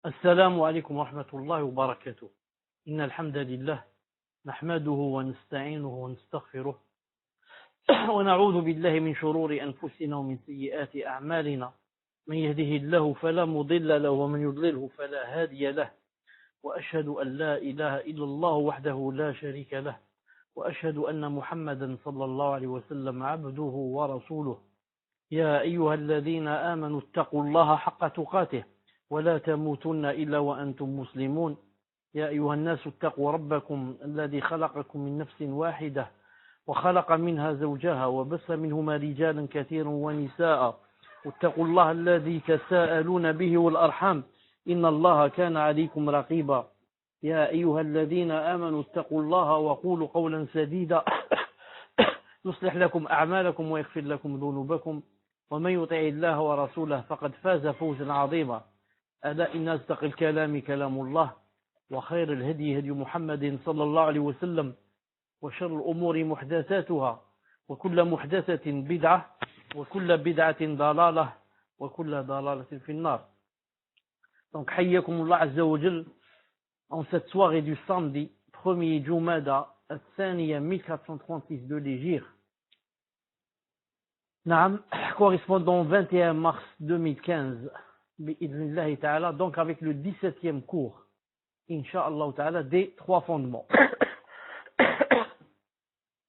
السلام عليكم ورحمة الله وبركاته. إن الحمد لله نحمده ونستعينه ونستغفره ونعوذ بالله من شرور أنفسنا ومن سيئات أعمالنا. من يهده الله فلا مضل له ومن يضلله فلا هادي له، وأشهد أن لا إله إلا الله وحده لا شريك له، وأشهد أن محمدا صلى الله عليه وسلم عبده ورسوله. يا أيها الذين آمنوا اتقوا الله حق تقاته ولا تموتن إلا وأنتم مسلمون. يا أيها الناس اتقوا ربكم الذي خلقكم من نفس واحدة وخلق منها زوجها وبث منهما رجالا كثيرا ونساء، واتقوا الله الذي تساءلون به والأرحام إن الله كان عليكم رقيبا. يا أيها الذين آمنوا اتقوا الله وقولوا قولا سديدا يصلح لكم أعمالكم ويغفر لكم ذنوبكم، ومن يطع الله ورسوله فقد فاز فوزا عظيما. ألا إن أصدق الكلام كلام الله، وخير الهدي هدي محمد صلى الله عليه وسلم، وشر الأمور محدثاتها، وكل محدثة بدعة، وكل بدعة ضلالة، وكل ضلالة في النار. Donc, حياكم الله عز وجل en cette soirée du samedi 1er Jumada الثانية 1436 de l'Hégire. Naam, correspondant 21 mars 2015, bi'idhnillahi ta'ala, donc avec le 17e cours, incha'Allah ta'ala, des trois fondements.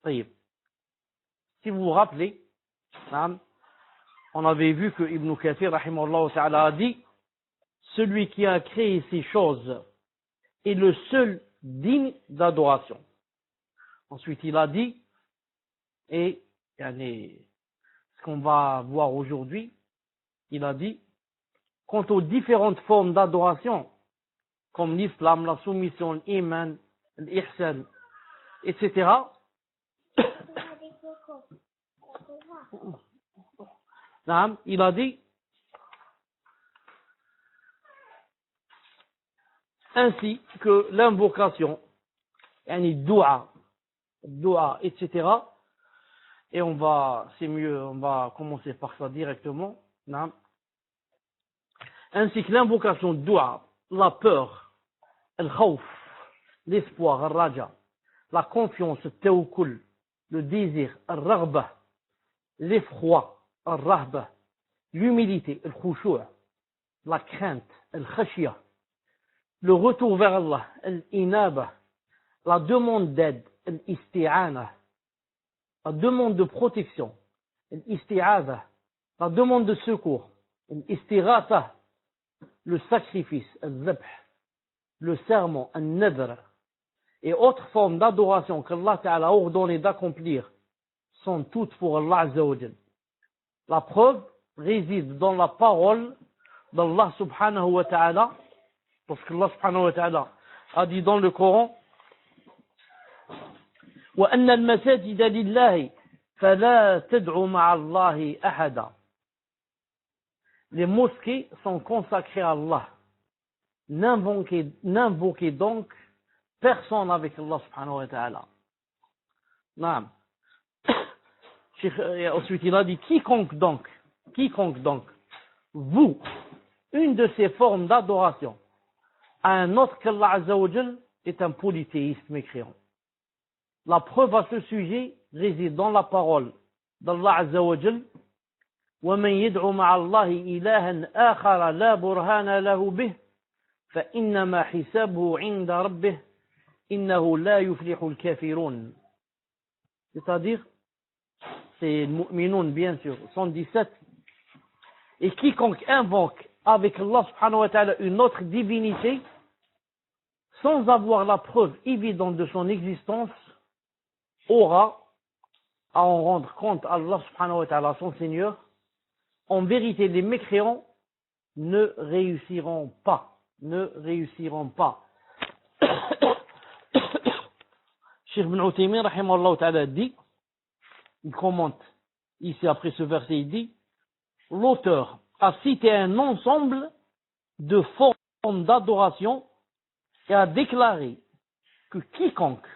Si vous vous rappelez, naam, on avait vu que Ibn Kathir, rahimahullah ta'ala, a dit: celui qui a créé ces choses est le seul digne d'adoration. Ensuite, il a dit, et ce qu'on va voir aujourd'hui, il a dit, quant aux différentes formes d'adoration, comme l'islam, la soumission, l'iman, l'ihsan, etc., il a dit, ainsi que l'invocation, dua, etc. Et c'est mieux, on va commencer par ça directement. Ainsi que l'invocation dua, la peur, le khawf, l'espoir, le raja, la confiance, le tawakkul, le désir, le raghba, l'effroi, le rahba, l'humilité, le khushu', la crainte, le khashya, le retour vers Allah, l'inaba, la demande d'aide, l'isti'ana, la demande de protection, l'isti'adha, la demande de secours, l'istighatha, le sacrifice, le serment, le nadr, et autres formes d'adoration qu'Allah Ta'ala a ordonné d'accomplir sont toutes pour Allah Azza wa Jal. La preuve réside dans la parole d'Allah Subhanahu wa Ta'ala, parce qu'Allah Subhanahu wa Ta'ala a dit dans le Coran: وَأَنَّ الْمَسَاجِدَ لِلَّهِ فَلَا تَدْعُوا مَعَ اللَّهِ أَحَدًا. Les mosquées sont consacrées à Allah. N'invoquez donc personne avec Allah subhanahu wa ta'ala. Naam. Ensuite il a dit: quiconque donc, vous, une de ces formes d'adoration à un autre qu'Allah Azza wa Jal, est un polythéiste mécréant. La preuve à ce sujet réside dans la parole d'Allah Azza wa Jal: وَمَنْ يَدْعُ مَعَ اللَّهِ إِلَهًا آخَرَ لَا بُرْهَانَ لَهُ بِهِ فَإِنَّمَا حِسَابُهُ عِنْدَ رَبِّهِ إِنَّهُ لَا يُفْلِحُ الْكَافِرُونَ. C'est-à-dire, c'est le Mu'minun bien sûr, 117. Et quiconque invoque avec Allah subhanahu wa ta'ala une autre divinité, sans avoir la preuve évidente de son existence, aura à en rendre compte à Allah subhanahu wa ta'ala, son Seigneur. En vérité, les mécréants ne réussiront pas. Cheikh Ibn Uthaymin, rahimahullah ta'ala, dit, il commente ici après ce verset, il dit: l'auteur a cité un ensemble de formes d'adoration et a déclaré que quiconque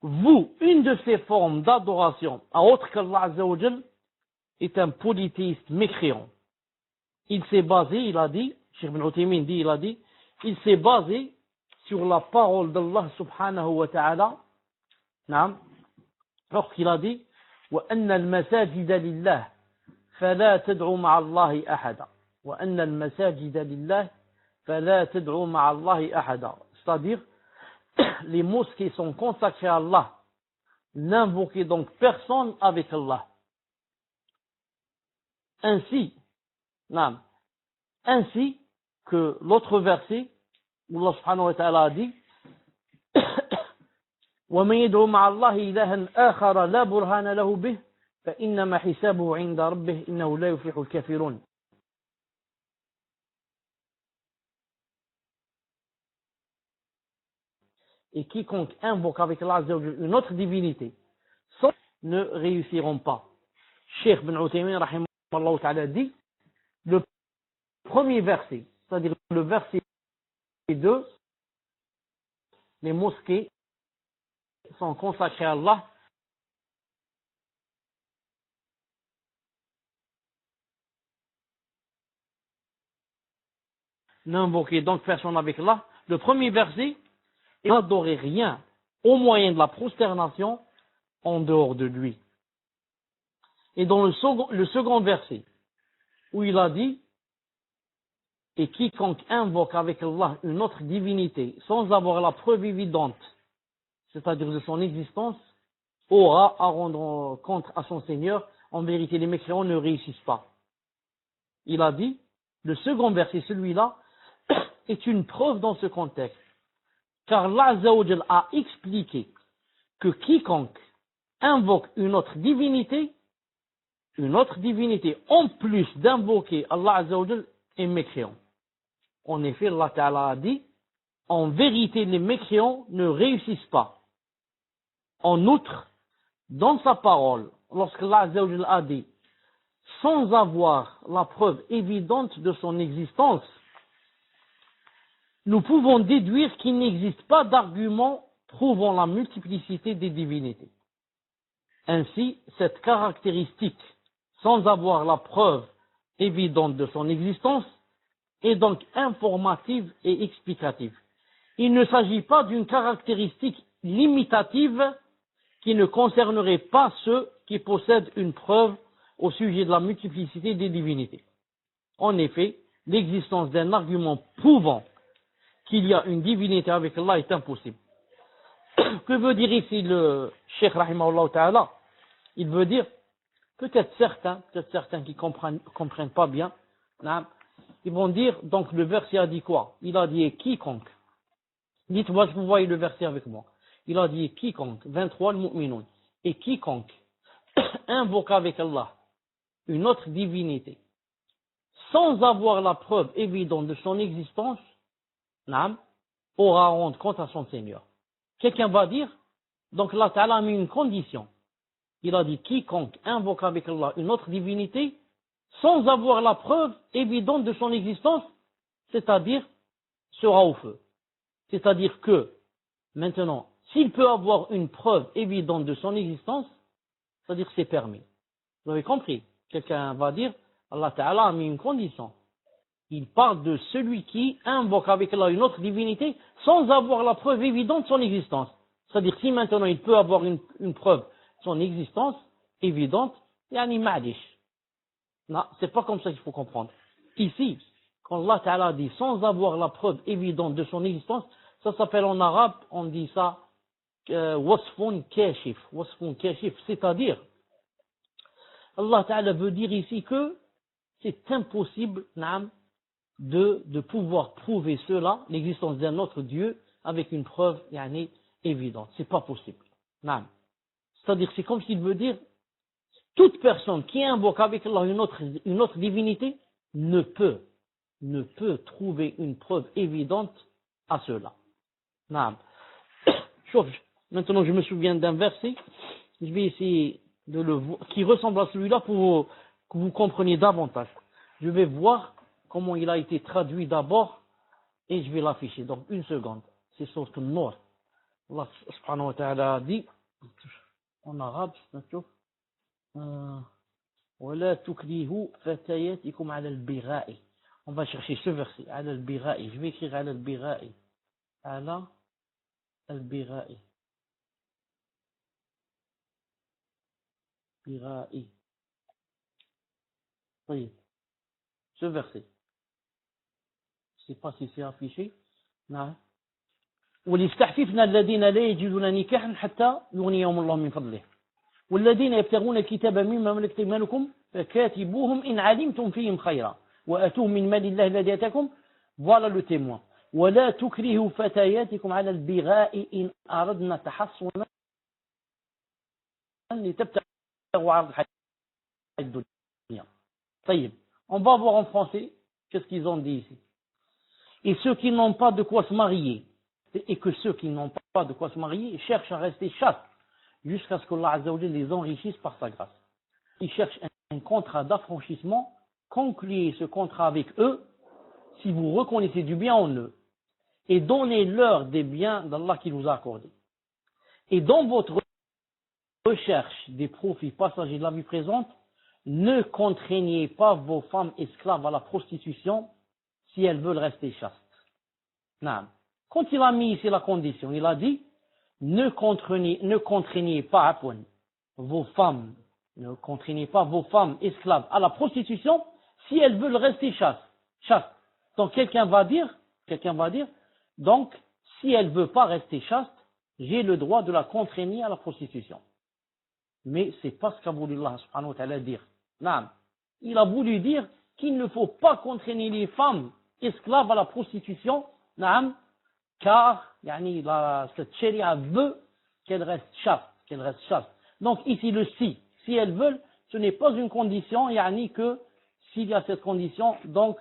voue une de ces formes d'adoration à autre qu'Allah Azza wa Jal est un polythéiste mécréant. Il s'est basé, il a dit, Cheikh Ibn Uthaymin dit, il a dit, il s'est basé sur la parole d'Allah subhanahu wa ta'ala, lorsqu'il a dit, وَأَنَّ الْمَسَاجِدَ لِلَّهِ فَلَا تَدْعُوا مَعَ اللَّهِ أَحَدًا وَأَنَّ الْمَسَاجِدَ لِلَّهِ فَلَا تَدْعُوا مَعَ اللَّهِ أَحَدًا. C'est-à-dire, les mosquées sont consacrées à Allah. N'invoquez donc personne avec Allah. Ainsi que l'autre verset où Allah subhanahu wa ta'ala a dit وَمَنْ يَدْعُ مَعَ اللَّهِ إِلَهًا آخَرَ لَا بُرْهَانَ لَهُ بِهِ فَإِنَّمَا حِسَابُهُ عِنْدَ رَبِّهِ إِنَّهُ لَا يُفْلِحُ الْكَافِرُونَ. Et quiconque invoque avec Allah une autre divinité, sans ne réussiront pas. Cheikh Ibn Uthaymin rahimahullah ta'ala dit, le premier verset, c'est-à-dire le verset 2, les mosquées sont consacrées à Allah. N'invoquez donc personne avec Allah. Le premier verset, et n'adorez rien au moyen de la prosternation en dehors de lui. Et dans le second verset, où il a dit, et quiconque invoque avec Allah une autre divinité sans avoir la preuve évidente, c'est-à-dire de son existence, aura à rendre compte à son Seigneur. En vérité, les mécréants ne réussissent pas. Il a dit, le second verset, celui-là, est une preuve dans ce contexte. Car Allah Azza wa Jal a expliqué que quiconque invoque une autre divinité, en plus d'invoquer Allah Azza wa Jal, est mécréant. En effet, Allah Ta'ala a dit, en vérité, les mécréants ne réussissent pas. En outre, dans sa parole, lorsqu'Allah Azza wa Jal a dit, sans avoir la preuve évidente de son existence, nous pouvons déduire qu'il n'existe pas d'argument prouvant la multiplicité des divinités. Ainsi, cette caractéristique, sans avoir la preuve évidente de son existence, est donc informative et explicative. Il ne s'agit pas d'une caractéristique limitative qui ne concernerait pas ceux qui possèdent une preuve au sujet de la multiplicité des divinités. En effet, l'existence d'un argument prouvant qu'il y a une divinité avec Allah est impossible. Que veut dire ici le Cheikh rahimahullah ta'ala? Il veut dire, peut-être certains qui comprennent pas bien, ils vont dire, donc le verset a dit quoi? Il a dit quiconque. Dites-moi si vous voyez le verset avec moi. Il a dit quiconque, 23 le mu'minun, et quiconque invoque avec Allah une autre divinité, sans avoir la preuve évidente de son existence, aura à rendre compte à son Seigneur. Quelqu'un va dire, donc Allah Ta'ala a mis une condition. Il a dit quiconque invoque avec Allah une autre divinité, sans avoir la preuve évidente de son existence, c'est-à-dire sera au feu. C'est-à-dire que, maintenant, s'il peut avoir une preuve évidente de son existence, c'est-à-dire que c'est permis. Vous avez compris? Quelqu'un va dire, Allah Ta'ala a mis une condition. Il parle de celui qui invoque avec Allah une autre divinité sans avoir la preuve évidente de son existence. C'est-à-dire si maintenant il peut avoir une preuve de son existence évidente, yani ma'dish. Non, c'est pas comme ça qu'il faut comprendre. Ici, quand Allah Ta'ala dit sans avoir la preuve évidente de son existence, ça s'appelle en arabe, on dit ça wasfun kashif. Wasfun kashif, c'est-à-dire Allah Ta'ala veut dire ici que c'est impossible, de pouvoir prouver cela, l'existence d'un autre Dieu, avec une preuve évidente. C'est pas possible. C'est-à-dire, c'est comme s'il veut dire, toute personne qui invoque avec Allah une autre divinité ne peut trouver une preuve évidente à cela. Maintenant, je me souviens d'un verset, je vais essayer de le voir, qui ressemble à celui-là pour que vous compreniez davantage. Je vais voir comment il a été traduit d'abord et je vais l'afficher. Donc, une seconde. C'est sur le Nour. Allah subhanahu wa ta'ala a dit, en arabe, ولا تكرهوا فتياتكم على البغاء. On va chercher ce verset. Ala al-bira'i. Je vais écrire ala al-bira'i. Ala al-bira'i. Bira'i. Oui. Ce verset. Je ne sais pas si c'est affiché. Non. وليستحففنا الذين لا يجدون نكاحا حتى يغنيهم الله من فضله والذين يبتغون الكتاب مما ملكت ايمانكم فكاتبوهم ان علمتم فيهم خيرا واتوهم من مال الله الذي اتاكم voilà le témoin ولا تكرهوا فتياتكم على البغاء ان اردنا تحصنا لتبتغوا عرض الحياة الدنيا. طيب, on va voir en français qu'est-ce qu'ils ont dit ici. Et ceux qui n'ont pas de quoi se marier, et que ceux qui n'ont pas de quoi se marier cherchent à rester chastes jusqu'à ce qu'Allah Azza wa Jalla les enrichisse par sa grâce. Ils cherchent un contrat d'affranchissement, concluez ce contrat avec eux si vous reconnaissez du bien en eux et donnez-leur des biens d'Allah qui vous a accordés. Et dans votre recherche des profits passagers de la vie présente, ne contraignez pas vos femmes esclaves à la prostitution si elles veulent rester chastes. Non. Quand il a mis ici la condition, il a dit ne contraignez pas vos femmes, ne contraignez pas vos femmes esclaves à la prostitution si elles veulent rester chastes. Donc quelqu'un va dire, donc si elle ne veut pas rester chaste, j'ai le droit de la contraigner à la prostitution. Mais c'est pas ce qu'a voulu Allah subhanahu wa ta'ala dire. Non. Il a voulu dire qu'il ne faut pas contraigner les femmes esclaves à la prostitution, non, car cette charia veut qu'elles restent chastes. Donc ici le si elles veulent, ce n'est pas une condition, que s'il y a cette condition, donc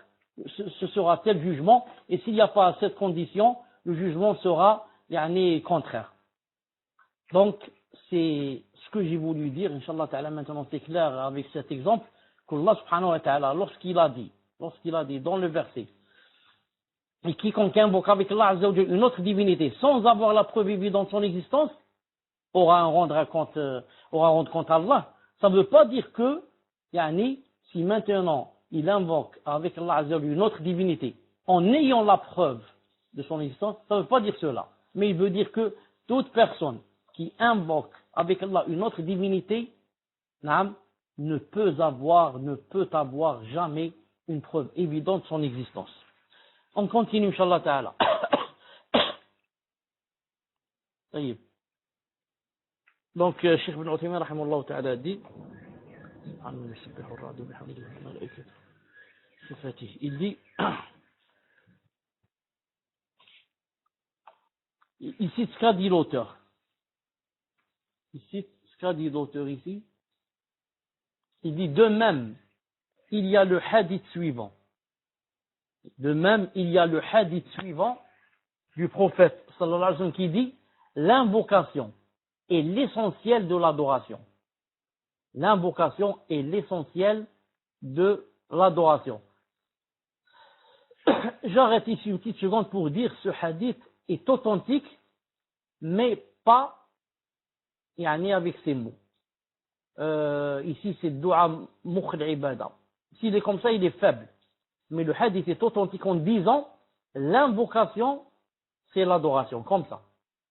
ce sera tel jugement, et s'il n'y a pas cette condition, le jugement sera contraire. Donc c'est ce que j'ai voulu dire, Inch'Allah ta'ala, maintenant c'est clair avec cet exemple, qu'Allah subhanahu wa ta'ala, lorsqu'il a dit dans le verset, et quiconque invoque avec Allah Azza wa Jalla une autre divinité sans avoir la preuve évidente de son existence aura rendre compte à Allah. Ça ne veut pas dire que si maintenant il invoque avec Allah Azza wa Jalla une autre divinité en ayant la preuve de son existence, ça ne veut pas dire cela. Mais il veut dire que toute personne qui invoque avec Allah une autre divinité ne peut avoir jamais une preuve évidente de son existence. On continue, Inch'Allah ta'ala. Donc, Cheikh Ibn Uthaymin, rahimahullah ta'ala, dit, il dit, ici, ce qu'a dit l'auteur. Ici, il dit, de même, il y a le hadith suivant. Du prophète sallallahu alayhi wa sallam qui dit l'invocation est l'essentiel de l'adoration. J'arrête ici une petite seconde pour dire ce hadith est authentique, mais pas avec ces mots. Ici c'est dua mukhl ibada. S'il est comme ça, il est faible. Mais le hadith est authentique en disant l'invocation c'est l'adoration, comme ça.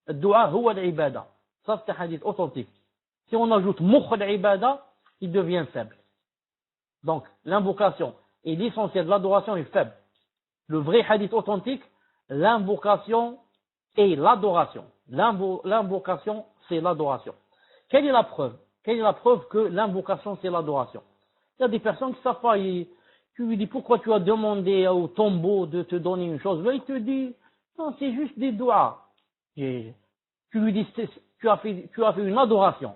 Dua huwa l'ibada. Ça c'est un hadith authentique. Si on ajoute mukhl ibada, il devient faible. Donc l'invocation est l'essentiel de l'adoration est faible. Le vrai hadith authentique, l'invocation et l'adoration. L'invocation c'est l'adoration. Quelle est la preuve que l'invocation c'est l'adoration? Il y a des personnes qui ne savent pas. Tu lui dis pourquoi tu as demandé au tombeau de te donner une chose. Là, il te dit non, c'est juste des doigts. Tu lui dis tu as fait une adoration.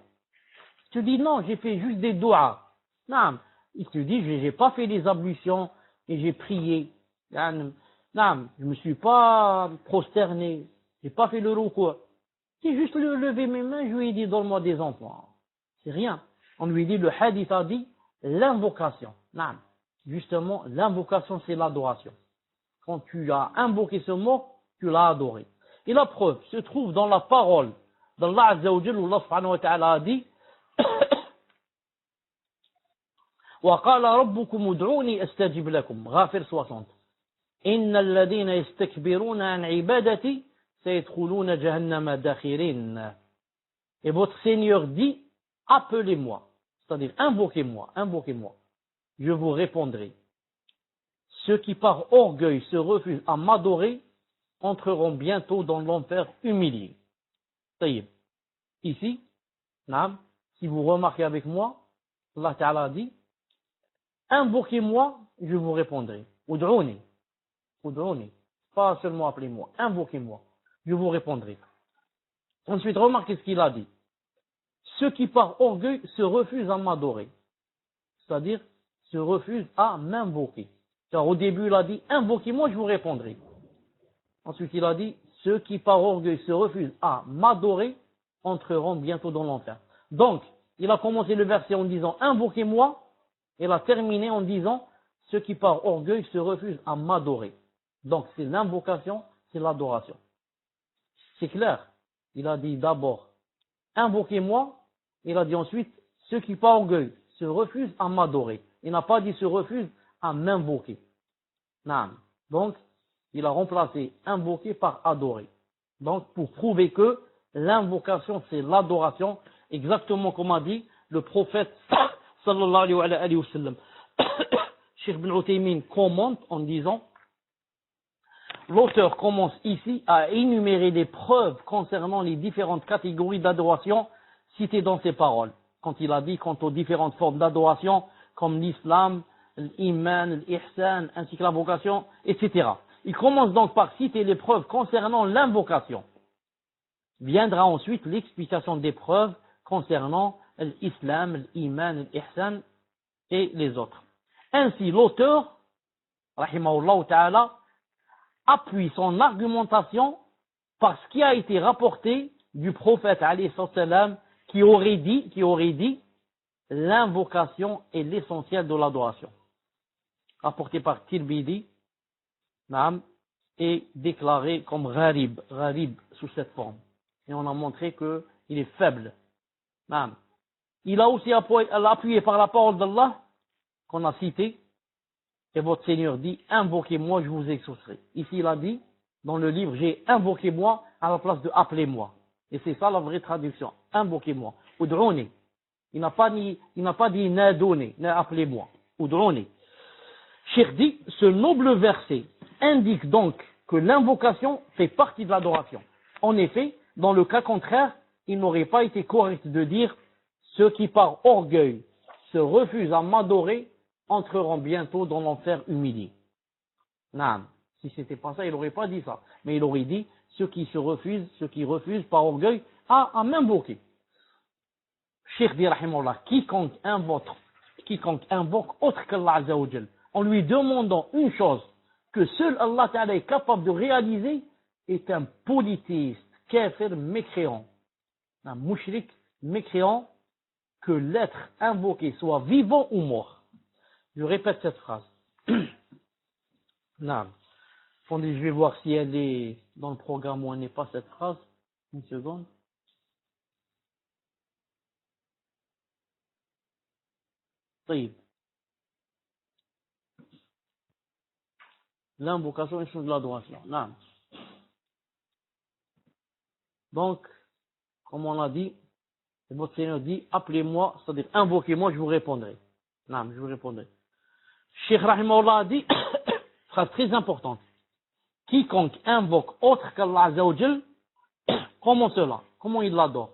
Tu dis non, j'ai fait juste des doigts. Non, il te dit j'ai pas fait les ablutions et j'ai prié. Non, je me suis pas prosterné, j'ai pas fait le ruku'. J'ai juste levé mes mains, je lui ai dit donne-moi des enfants. C'est rien. On lui dit le hadith a dit l'invocation. Non. Justement, l'invocation, c'est l'adoration. Quand tu as invoqué ce mot, tu l'as adoré. Et la preuve se trouve dans la parole d'Allah Azza wa Jalla, où Allah subhanahu wa ta'ala a dit وقال ربكم ادعوني أستجب لكم. Ghafir 60. إن الذين يستكبرون عن عبادتي سيدخلون جهنم داخرين. Et votre Seigneur dit, appelez-moi, c'est-à-dire invoquez-moi, invoquez-moi, je vous répondrai. Ceux qui par orgueil se refusent à m'adorer entreront bientôt dans l'enfer humiliés. Taïb. Ici, si vous remarquez avec moi, Allah Ta'ala dit, invoquez-moi, je vous répondrai. Ud'ouni. Ud'ouni. Pas seulement appelez-moi, invoquez-moi, je vous répondrai. Ensuite, remarquez ce qu'il a dit. Ceux qui par orgueil se refusent à m'adorer. C'est-à-dire, se refusent à m'invoquer. Car au début, il a dit, invoquez-moi, je vous répondrai. Ensuite, il a dit, ceux qui par orgueil se refusent à m'adorer entreront bientôt dans l'enfer. Donc, il a commencé le verset en disant, invoquez-moi, et il a terminé en disant, ceux qui par orgueil se refusent à m'adorer. Donc, c'est l'invocation, c'est l'adoration. C'est clair. Il a dit d'abord, invoquez-moi, il a dit ensuite, ceux qui par orgueil se refusent à m'adorer. Il n'a pas dit se refusent à m'invoquer. Donc, il a remplacé invoquer par adorer. Donc, pour prouver que l'invocation, c'est l'adoration, exactement comme a dit le prophète sallallahu alayhi wa sallam. Cheikh Ibn Uthaymin commente en disant, l'auteur commence ici à énumérer des preuves concernant les différentes catégories d'adoration citées dans ses paroles. Quand il a dit quant aux différentes formes d'adoration, comme l'islam, l'iman, l'ihsan, ainsi que la vocation, etc. Il commence donc par citer les preuves concernant l'invocation. Viendra ensuite l'explication des preuves concernant l'islam, l'iman, l'ihsan et les autres. Ainsi, l'auteur, rahimahullah ta'ala, appuie son argumentation par ce qui a été rapporté du prophète alayhi salam qui aurait dit l'invocation est l'essentiel de l'adoration. Rapporté par Tirmidhi et déclaré comme gharib sous cette forme. Et on a montré qu'il est faible. Il a aussi appuyé par la parole d'Allah qu'on a cité. Et votre Seigneur dit, invoquez-moi, je vous exaucerai. Ici, il a dit, dans le livre, j'ai invoquez-moi à la place de appelez-moi. Et c'est ça la vraie traduction. Invoquez-moi. Ud'ouni. Il n'a pas dit nadoni, appelez-moi. Ud'ouni. Cheikh dit, ce noble verset indique donc que l'invocation fait partie de l'adoration. En effet, dans le cas contraire, il n'aurait pas été correct de dire, ceux qui par orgueil se refusent à m'adorer entreront bientôt dans l'enfer humilié. Si c'était pas ça, il n'aurait pas dit ça. Mais il aurait dit, ceux qui refusent par orgueil à m'invoquer. Cheikh dit, rahimahullah, quiconque invoque autre qu'Allah Azza wa Jal, en lui demandant une chose que seul Allah Ta'ala est capable de réaliser, est un polythéiste, kafir, mécréant. Un mouchrik, mécréant, que l'être invoqué soit vivant ou mort. Je répète cette phrase. Attendez, je vais voir si elle est dans le programme ou elle n'est pas cette phrase. Une seconde. طيب. L'invocation est sur de l'adoration. Donc, comme on l'a dit, votre Seigneur dit, appelez-moi, c'est-à-dire invoquez-moi, je vous répondrai. Je vous répondrai. Cheikh Rahimahullah a dit, phrase très importante, quiconque invoque autre qu'Allah Azza wa Jal, comment cela? Comment il l'adore?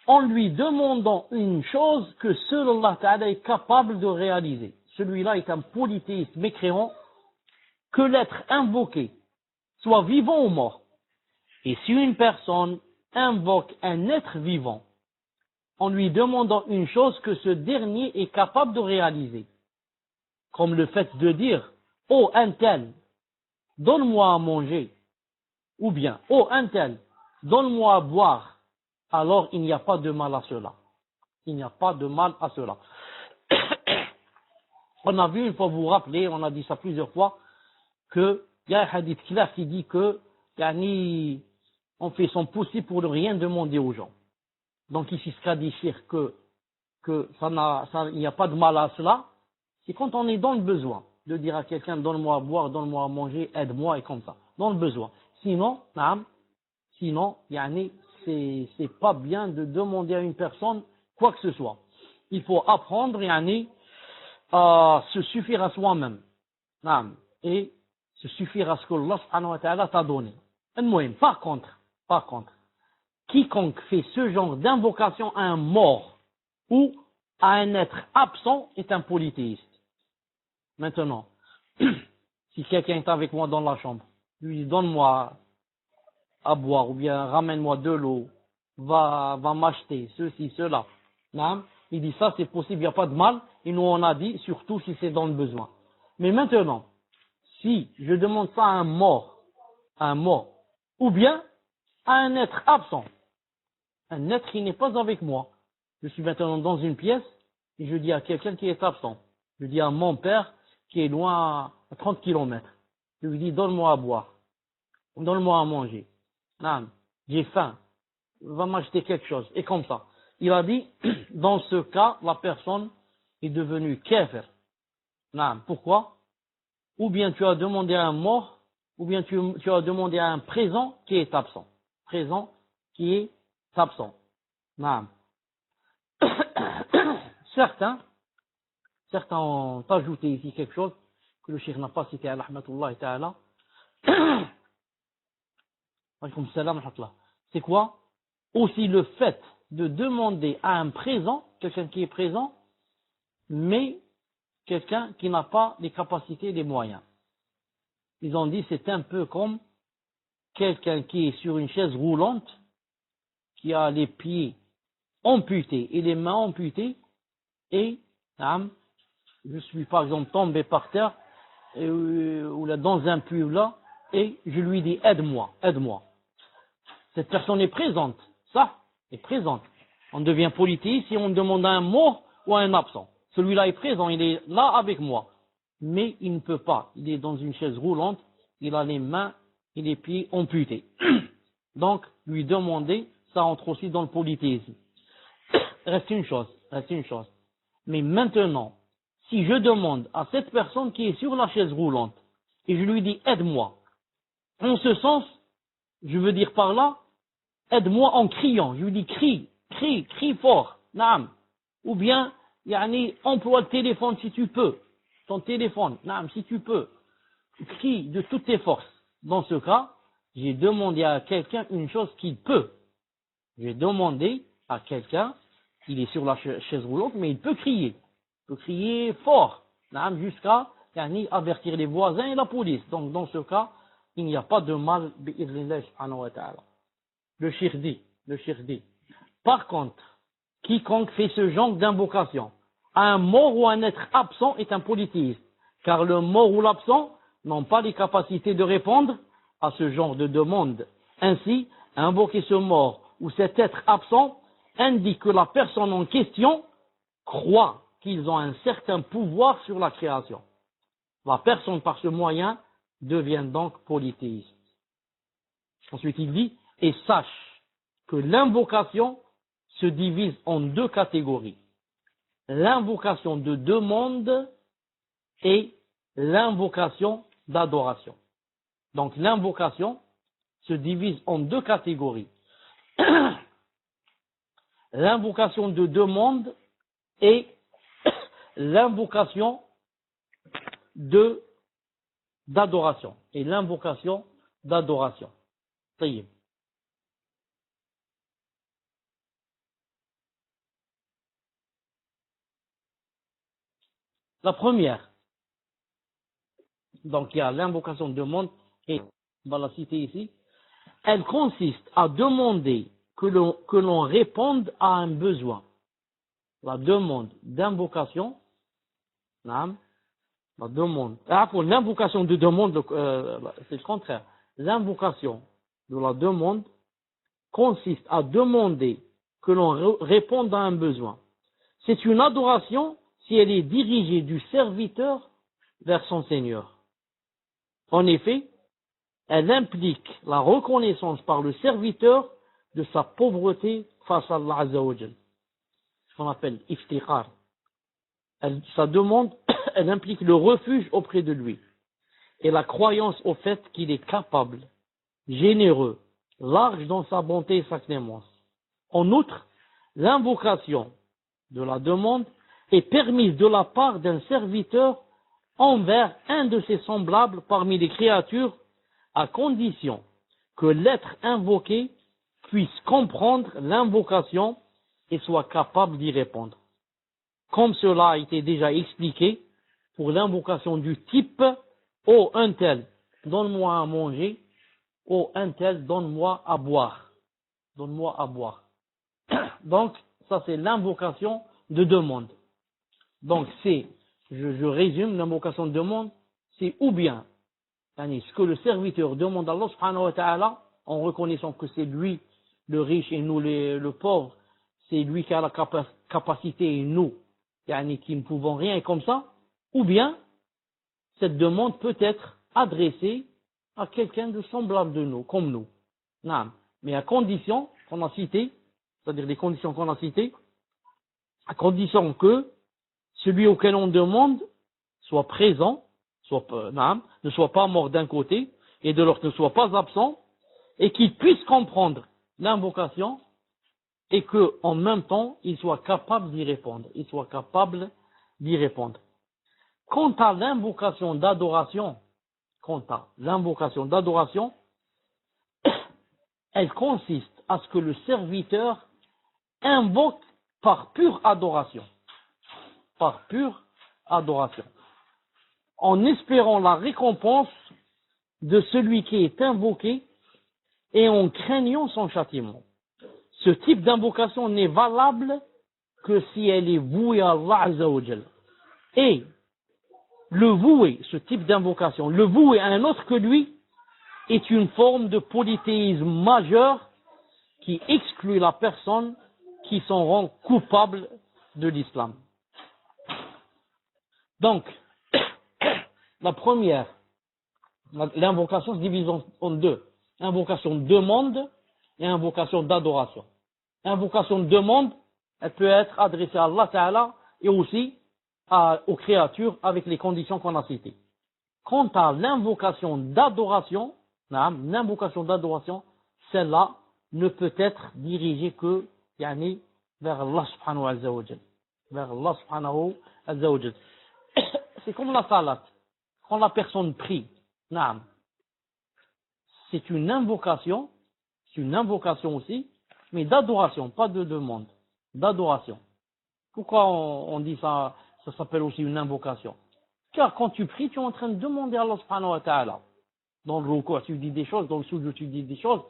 En lui demandant une chose que seul Allah Ta'ala est capable de réaliser. Celui-là est un polythéiste mécréant, que l'être invoqué soit vivant ou mort. Et si une personne invoque un être vivant, en lui demandant une chose que ce dernier est capable de réaliser, comme le fait de dire « Oh un tel, donne-moi à manger » ou bien « Oh un tel, donne-moi à boire », alors il n'y a pas de mal à cela. Il n'y a pas de mal à cela. On a vu une fois, vous vous rappelez, on a dit ça plusieurs fois, qu'il y a un hadith clair qui dit que on fait son possible pour ne rien demander aux gens. Donc ici, ce qu'a dit Cheikh, que il n'y a pas de mal à cela, c'est quand on est dans le besoin, de dire à quelqu'un, donne-moi à boire, donne-moi à manger, aide-moi, et comme ça, dans le besoin. Sinon, yani, c'est pas bien de demander à une personne quoi que ce soit. Il faut apprendre, yani, à se suffire à soi-même. Et se suffire à ce que Allah subhanahu wa ta'ala t'a donné. Par contre, quiconque fait ce genre d'invocation à un mort ou à un être absent est un polythéiste. Maintenant, si quelqu'un est avec moi dans la chambre, lui dit donne-moi à boire ou bien ramène-moi de l'eau, va m'acheter ceci, cela. Il dit ça c'est possible, il n'y a pas de mal, et nous on a dit surtout si c'est dans le besoin. Mais maintenant, si je demande ça à un mort, ou bien à un être absent, un être qui n'est pas avec moi, je suis maintenant dans une pièce et je dis à quelqu'un qui est absent, je dis à mon père qui est loin à 30 kilomètres, je lui dis donne-moi à boire, donne-moi à manger, j'ai faim, va m'acheter quelque chose, et comme ça. Il a dit, dans ce cas, la personne est devenue kafir. Pourquoi? Ou bien tu as demandé à un mort, ou bien tu as demandé à un présent qui est absent. Présent qui est absent. Certains ont ajouté ici quelque chose que le cheikh n'a pas cité à rahmatullahi ta'ala. C'est quoi? Aussi le fait de demander à un présent, quelqu'un qui est présent, mais quelqu'un qui n'a pas les capacités et les moyens. Ils ont dit c'est un peu comme quelqu'un qui est sur une chaise roulante, qui a les pieds amputés et les mains amputées, et je suis par exemple tombé par terre, ou là dans un puits là, et je lui dis aide-moi. Cette personne est présente, ça est présente. On devient polythéiste si on demande à un mort ou à un absent. Celui-là est présent, il est là avec moi. Mais il ne peut pas. Il est dans une chaise roulante, il a les mains et les pieds amputés. Donc, lui demander, ça entre aussi dans le polythéisme. Reste une chose. Mais maintenant, si je demande à cette personne qui est sur la chaise roulante, et je lui dis aide-moi, en ce sens, je veux dire par là, aide-moi en criant. Je lui dis crie fort, ou bien, emploie le téléphone si tu peux. Ton téléphone, si tu peux. Crie de toutes tes forces. Dans ce cas, j'ai demandé à quelqu'un une chose qu'il peut. J'ai demandé à quelqu'un, il est sur la chaise roulante, mais il peut crier. Il peut crier fort, jusqu'à avertir les voisins et la police. Donc, dans ce cas, il n'y a pas de mal, bi'idhnillah subhanahu wa ta'ala. Le cheikh dit. Par contre, quiconque fait ce genre d'invocation à un mort ou à un être absent est un polythéiste, car le mort ou l'absent n'ont pas les capacités de répondre à ce genre de demande. Ainsi, invoquer ce mort ou cet être absent indique que la personne en question croit qu'ils ont un certain pouvoir sur la création. La personne, par ce moyen, devient donc polythéiste. Ensuite, il dit, et sache que l'invocation se divise en deux catégories. L'invocation de demande et l'invocation d'adoration. Donc, l'invocation se divise en deux catégories. L'invocation de demande et l'invocation d'adoration. طيب. La première, donc il y a l'invocation de demande et on va la citer ici, elle consiste à demander que l'on réponde à un besoin. La demande d'invocation, pour l'invocation de demande, c'est le contraire. L'invocation de la demande consiste à demander que l'on réponde à un besoin. C'est une adoration si elle est dirigée du serviteur vers son Seigneur. En effet, elle implique la reconnaissance par le serviteur de sa pauvreté face à Allah Azza wa Jal. qu'on appelle iftiqar. Sa demande, elle implique le refuge auprès de lui et la croyance au fait qu'il est capable, généreux, large dans sa bonté et sa clémence. En outre, l'invocation de la demande est permise de la part d'un serviteur envers un de ses semblables parmi les créatures, à condition que l'être invoqué puisse comprendre l'invocation et soit capable d'y répondre. Comme cela a été déjà expliqué pour l'invocation du type « Oh un tel, donne-moi à manger » Oh un tel, donne-moi à boire. Donne-moi à boire. Donc, ça c'est l'invocation de demande. Donc je résume, l'invocation de demande, c'est ou bien ce que le serviteur demande à Allah subhanahu wa ta'ala, en reconnaissant que c'est lui le riche et nous le pauvre, c'est lui qui a la capacité et nous qui ne pouvons rien et comme ça, ou bien cette demande peut être adressée à quelqu'un de semblable de nous, comme nous. Non. Mais à condition qu'on a cité, c'est-à-dire les conditions qu'on a citées, à condition que celui auquel on demande soit présent, ne soit pas mort d'un côté, et de l'autre ne soit pas absent, et qu'il puisse comprendre l'invocation, et que en même temps, il soit capable d'y répondre. Quant à l'invocation d'adoration, elle consiste à ce que le serviteur invoque par pure adoration, en espérant la récompense de celui qui est invoqué et en craignant son châtiment. Ce type d'invocation n'est valable que si elle est vouée à Allah Azza wa Jal. Et ce type d'invocation, le vouer à un autre que lui, est une forme de polythéisme majeur qui exclut la personne qui s'en rend coupable de l'islam. Donc, la première, l'invocation se divise en deux. Invocation de demande et invocation d'adoration. Invocation de demande, elle peut être adressée à Allah Ta'ala et aussi aux créatures avec les conditions qu'on a citées. Quant à l'invocation d'adoration, celle-là ne peut être dirigée que vers Allah subhanahu wa ta'ala. C'est comme la salat. Quand la personne prie, c'est une invocation aussi, mais d'adoration, pas de demande, d'adoration. Pourquoi on dit ça, ça s'appelle aussi une invocation? Car quand tu pries, tu es en train de demander à Allah subhanahu wa ta'ala. Dans le ruku', tu dis des choses, dans le sujoud, tu dis des choses,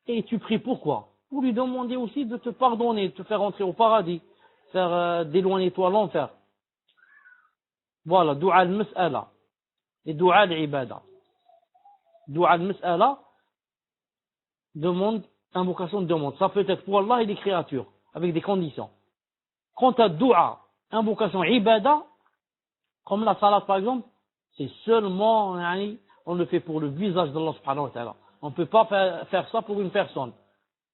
et tu pries pourquoi? Pour lui demander aussi de te pardonner, de te faire entrer au paradis, d'éloigner toi l'enfer. Voilà, dua al-mas'ala et dua al-ibada. Dua al-mas'ala, demande, invocation de demande. Ça peut être pour Allah et les créatures, avec des conditions. Quant à dua, invocation ibada, comme la salat par exemple, c'est seulement, on le fait pour le visage d'Allah subhanahu wa ta'ala. On ne peut pas faire ça pour une personne.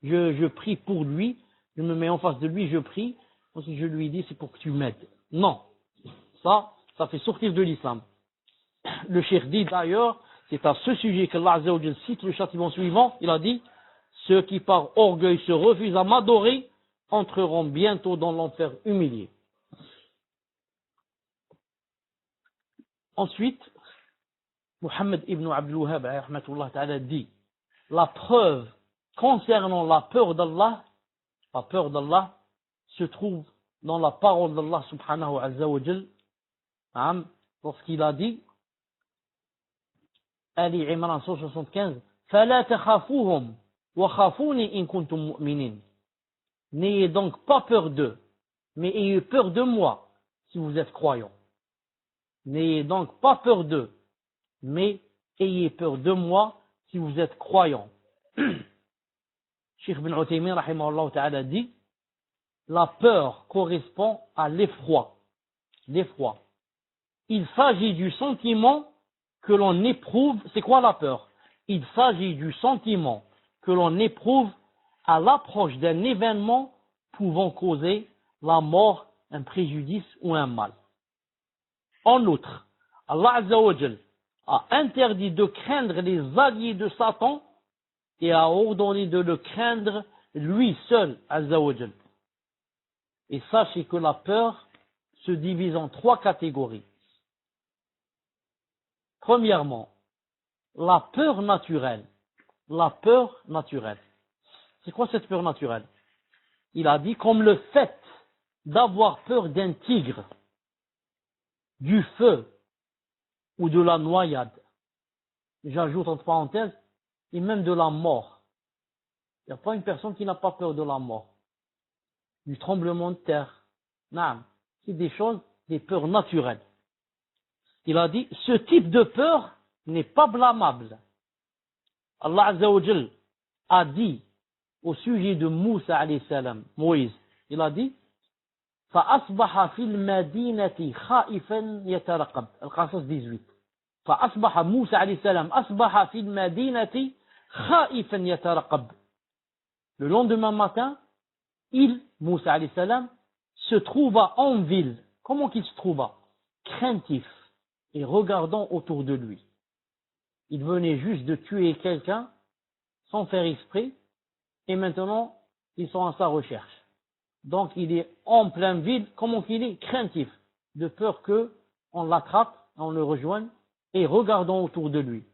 Je prie pour lui, je me mets en face de lui, je prie, ensuite je lui dis c'est pour que tu m'aides. Non. Ça fait sortir de l'islam. Le cheikh dit d'ailleurs, c'est à ce sujet qu'Allah Azza wa Jal cite le châtiment suivant, il a dit, ceux qui par orgueil se refusent à m'adorer entreront bientôt dans l'enfer humilié. Ensuite, Muhammad ibn Abdul Wahhab rahmatullah ta'ala dit, la preuve concernant la peur d'Allah se trouve dans la parole d'Allah subhanahu wa ta'ala, lorsqu'il a dit, Ali Imran 175, فَلَا تَخَافُوهُمْ وَخَافُونِ إِن كُنْتُمْ مُؤْمِنِينَ. N'ayez donc pas peur d'eux, mais ayez peur de moi si vous êtes croyants. N'ayez donc pas peur d'eux, mais ayez peur de moi si vous êtes croyants. Cheikh Ibn Uthaymin rahimahullah ta'ala dit, la peur correspond à l'effroi. L'effroi. Il s'agit du sentiment que l'on éprouve. C'est quoi la peur? Il s'agit du sentiment que l'on éprouve à l'approche d'un événement pouvant causer la mort, un préjudice ou un mal. En outre, Allah Azza wa Jal a interdit de craindre les alliés de Satan et a ordonné de le craindre lui seul, Azza wa Jal. Et sachez que la peur se divise en 3 catégories. Premièrement, la peur naturelle. La peur naturelle. C'est quoi cette peur naturelle? Il a dit comme le fait d'avoir peur d'un tigre, du feu ou de la noyade. J'ajoute entre parenthèses, et même de la mort. Il n'y a pas une personne qui n'a pas peur de la mort. Du tremblement de terre. Non, c'est des choses, des peurs naturelles. Il a dit, ce type de peur n'est pas blâmable. Allah Azza wa Jal a dit au sujet de Moussa alayhi salam, Moïse, il a dit, فأصبح في المدينة خائفا يترقب. القصص 18. فأصبح موسى عليه السلام أصبح في المدينة خائفا يترقب. Le lendemain matin, Moussa alayhi salam, se trouva en ville. Comment qu'il se trouva? Craintif et regardant autour de lui. Il venait juste de tuer quelqu'un sans faire exprès et maintenant ils sont à sa recherche. Donc il est en pleine ville, comment qu'il est? Craintif, de peur qu'on l'attrape, on le rejoigne et regardant autour de lui.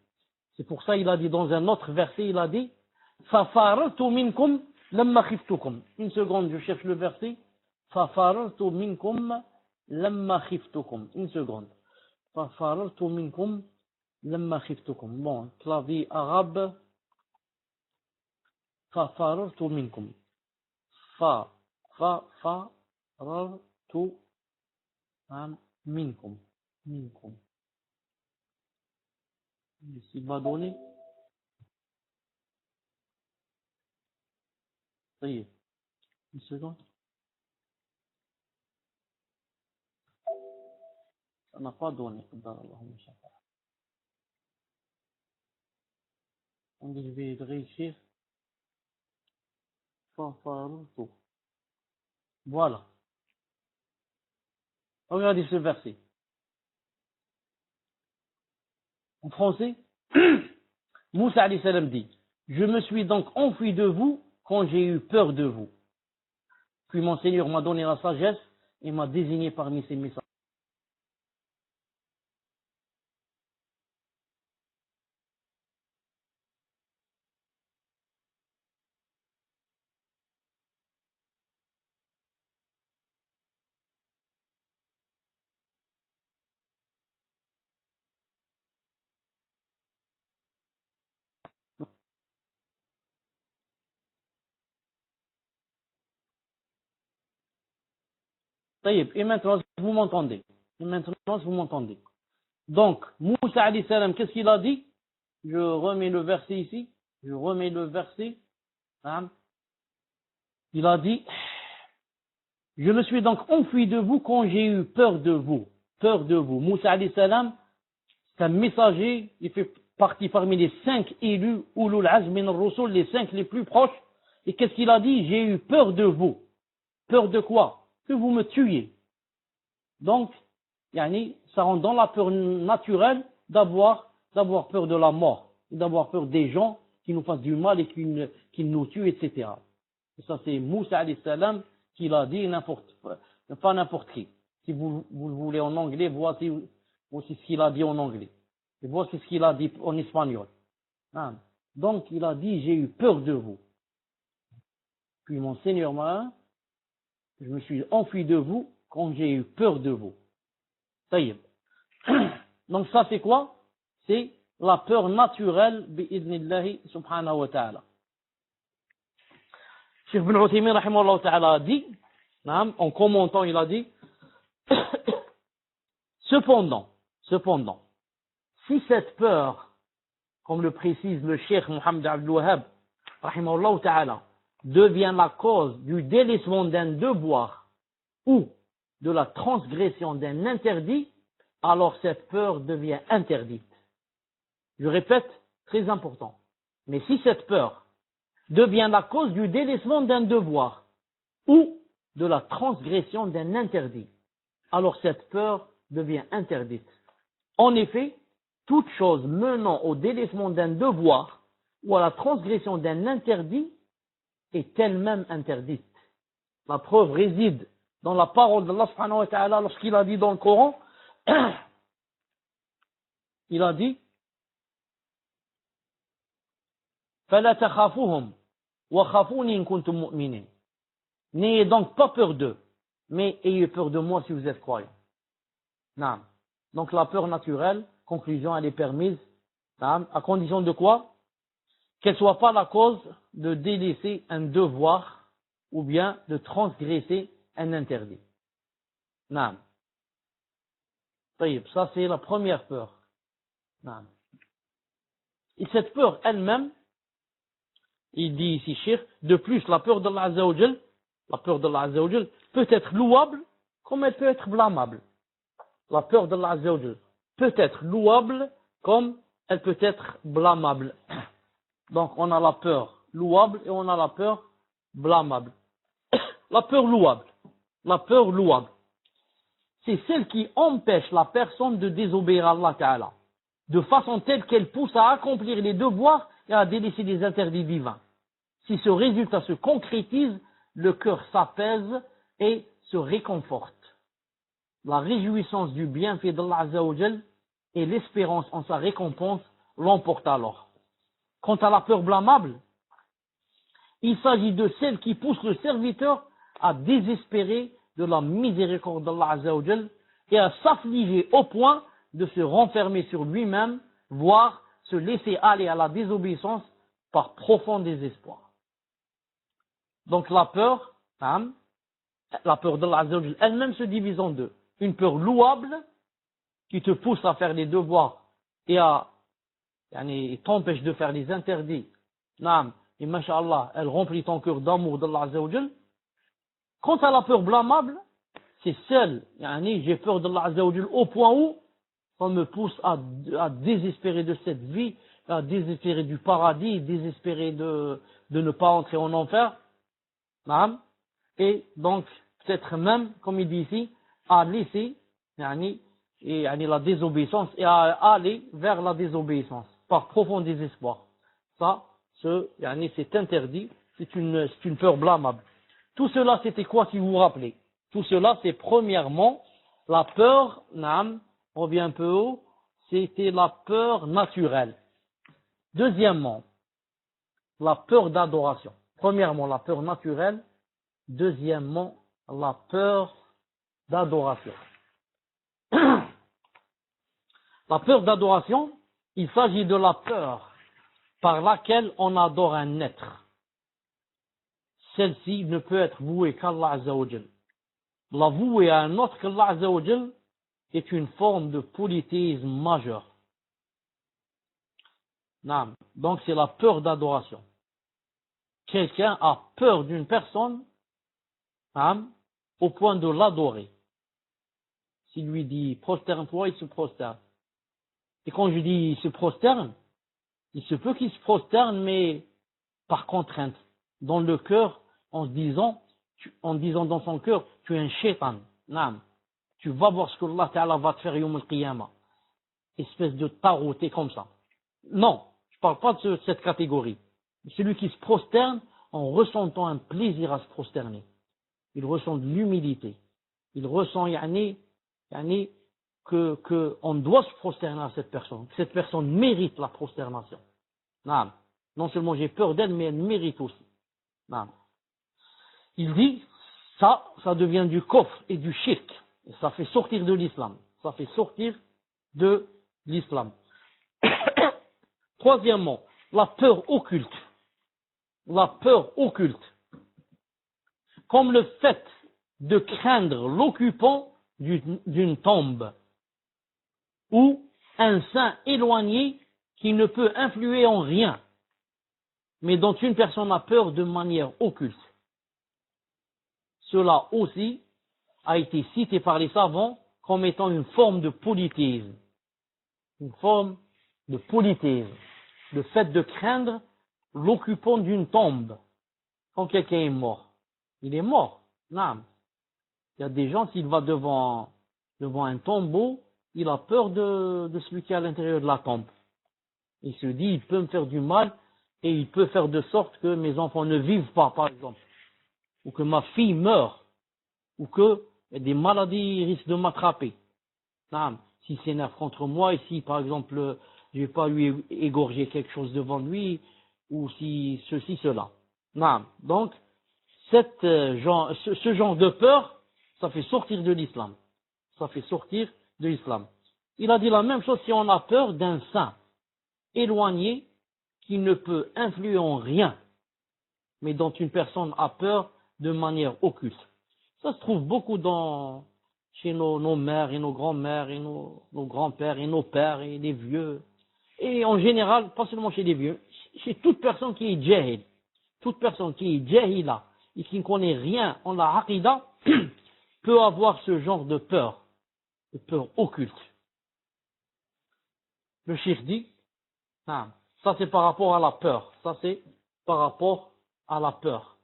C'est pour ça qu'il a dit dans un autre verset, il a dit فَفَارَرْتُ مِنْكُمْ لَمَّا خِفْتُكُمْ. Une seconde, je cherche le verset. فَفَارَرْتُ مِنْكُمْ لَمَّا خِفْتُكُمْ. Une seconde. فَفَارَرْتُ مِنْكُمْ لَمَّا خِفْتُكُمْ. Bon, clavier arabe. فَفَارَرْتُ مِنْكُمْ. فَفَارَرْتُ مِنْكُمْ. منكم. Ici, va donner. Ça y est. Une seconde. Ça n'a pas donné. Donc, je vais réécrire. Voilà. Regardez ce verset. En français, Moussa alayhi salam dit, je me suis donc enfui de vous quand j'ai eu peur de vous. Puis mon Seigneur m'a donné la sagesse et m'a désigné parmi ses messagers. Et maintenant, vous m'entendez. Donc, Moussa alayhi salam, qu'est-ce qu'il a dit? Je remets le verset ici. Hein. Il a dit, je me suis donc enfui de vous quand j'ai eu peur de vous. Moussa alayhi salam, c'est un messager, il fait partie parmi les 5 élus, Ulul Azm min ar-Rusul, les 5 les plus proches. Et qu'est-ce qu'il a dit? J'ai eu peur de vous. Peur de quoi? Que vous me tuiez. Donc, ça rentre dans la peur naturelle d'avoir peur de la mort, d'avoir peur des gens qui nous fassent du mal et qui nous tuent, etc. Et ça, c'est Moussa alayhi salam qui l'a dit, pas n'importe qui. Si vous le voulez en anglais, voici ce qu'il a dit en anglais. Et voici ce qu'il a dit en espagnol. Hein. Donc, il a dit, j'ai eu peur de vous. Puis mon Seigneur je me suis enfui de vous quand j'ai eu peur de vous. Ça y est. Donc ça c'est quoi? C'est la peur naturelle bi'idnillahi subhanahu wa ta'ala. Cheikh Ibn Uthaymin rahimahullah ta'ala a dit, en commentant il a dit, cependant, si cette peur, comme le précise le Cheikh Mohammed Abdul Wahhab rahimahullah ta'ala, devient la cause du délaissement d'un devoir ou de la transgression d'un interdit, alors cette peur devient interdite. Je répète, très important. Mais si cette peur devient la cause du délaissement d'un devoir ou de la transgression d'un interdit. Alors cette peur devient interdite. En effet, toute chose menant au délaissement d'un devoir ou à la transgression d'un interdit est elle-même interdite. La preuve réside dans la parole d'Allah subhanahu wa ta'ala lorsqu'il a dit dans le Coran, il a dit فَلَا تَخَافُوهُمْ وَخَافُونِي إِن كُنتُم مُؤْمِنِينَ. N'ayez donc pas peur d'eux, mais ayez peur de moi si vous êtes croyants. Non. Donc la peur naturelle, conclusion, elle est permise, à condition de quoi? Qu'elle soit pas la cause de délaisser un devoir ou bien de transgresser un interdit. Non. Ça c'est la première peur. Non. Et cette peur elle-même, il dit ici, Cheikh, de plus la peur d'Allah Azza wa Jal, la peur d'Allah Azza wa Jal peut être louable comme elle peut être blâmable. La peur d'Allah Azza wa Jal peut être louable comme elle peut être blâmable. Donc on a la peur louable et on a la peur blâmable. La peur louable, c'est celle qui empêche la personne de désobéir à Allah Ta'ala, de façon telle qu'elle pousse à accomplir les devoirs et à délaisser les interdits divins. Si ce résultat se concrétise, le cœur s'apaise et se réconforte. La réjouissance du bienfait d'Allah Azza wa Jal et l'espérance en sa récompense l'emportent alors. Quant à la peur blâmable, il s'agit de celle qui pousse le serviteur à désespérer de la miséricorde d'Allah Azza wa Jal et à s'affliger au point de se renfermer sur lui-même, voire se laisser aller à la désobéissance par profond désespoir. Donc la peur d'Allah Azza wa Jal elle-même se divise en deux. Une peur louable qui te pousse à faire les devoirs et t'empêche de faire les interdits. Et masha'Allah, elle remplit ton cœur d'amour d'Allah Azza wa Jal. Quant à la peur blâmable, c'est celle, j'ai peur d'Allah Azza wa Jal au point où ça me pousse à désespérer de cette vie, à désespérer du paradis, désespérer de ne pas entrer en enfer. Et donc, peut-être même, comme il dit ici, à laisser la désobéissance et à aller vers la désobéissance par profond désespoir. Ça, c'est interdit, c'est une peur blâmable. Tout cela, c'était quoi si vous vous rappelez? Tout cela, c'est premièrement la peur, on revient un peu haut, c'était la peur naturelle. Deuxièmement, la peur d'adoration. Premièrement, la peur naturelle. Deuxièmement, la peur d'adoration. La peur d'adoration, il s'agit de la peur par laquelle on adore un être. Celle-ci ne peut être vouée qu'Allah Azza wa Jal. La vouer à un autre qu'Allah Azza wa Jal est une forme de polythéisme majeur. Donc c'est la peur d'adoration. Quelqu'un a peur d'une personne au point de l'adorer. S'il lui dit prosterne-toi, il se prosterne. Et quand je dis il se prosterne, il se peut qu'il se prosterne, mais par contrainte, dans le cœur, en disant dans son cœur, tu es un shaitan. Tu vas voir ce que Allah Ta'ala va te faire yawm al-qiyamah. Espèce de taroté comme ça. Non, je parle pas de cette catégorie. Celui qui se prosterne en ressentant un plaisir à se prosterner. Il ressent de l'humilité. Il ressent, que on doit se prosterner à cette personne. Que cette personne mérite la prosternation. Non seulement j'ai peur d'elle, mais elle mérite aussi. Il dit, ça devient du kufr et du shirk. Et ça fait sortir de l'islam. Ça fait sortir de l'islam. Troisièmement, la peur occulte. La peur occulte. Comme le fait de craindre l'occupant d'une tombe ou un saint éloigné qui ne peut influer en rien, mais dont une personne a peur de manière occulte. Cela aussi a été cité par les savants comme étant une forme de polythéisme. Une forme de polythéisme. Le fait de craindre l'occupant d'une tombe quand quelqu'un est mort. Il est mort. Non. Il y a des gens, s'il va devant un tombeau, il a peur de celui qui est à l'intérieur de la tombe. Il se dit, il peut me faire du mal et il peut faire de sorte que mes enfants ne vivent pas, par exemple. Ou que ma fille meure. Ou que des maladies risquent de m'attraper. Non. S'il s'énerve contre moi et si, par exemple, je vais pas lui égorger quelque chose devant lui, ou si ceci, cela. Non. Donc, ce genre de peur, ça fait sortir de l'islam. Ça fait sortir de l'islam. Il a dit la même chose si on a peur d'un saint éloigné qui ne peut influer en rien, mais dont une personne a peur de manière occulte. Ça se trouve beaucoup chez nos mères et nos grands-mères et nos grands-pères et nos pères et les vieux. Et en général, pas seulement chez les vieux, chez toute personne qui est jahil, toute personne qui est jahila et qui ne connaît rien en la aqidah peut avoir ce genre de peur occulte. Le cheikh dit, ça c'est par rapport à la peur, ça c'est par rapport à la peur.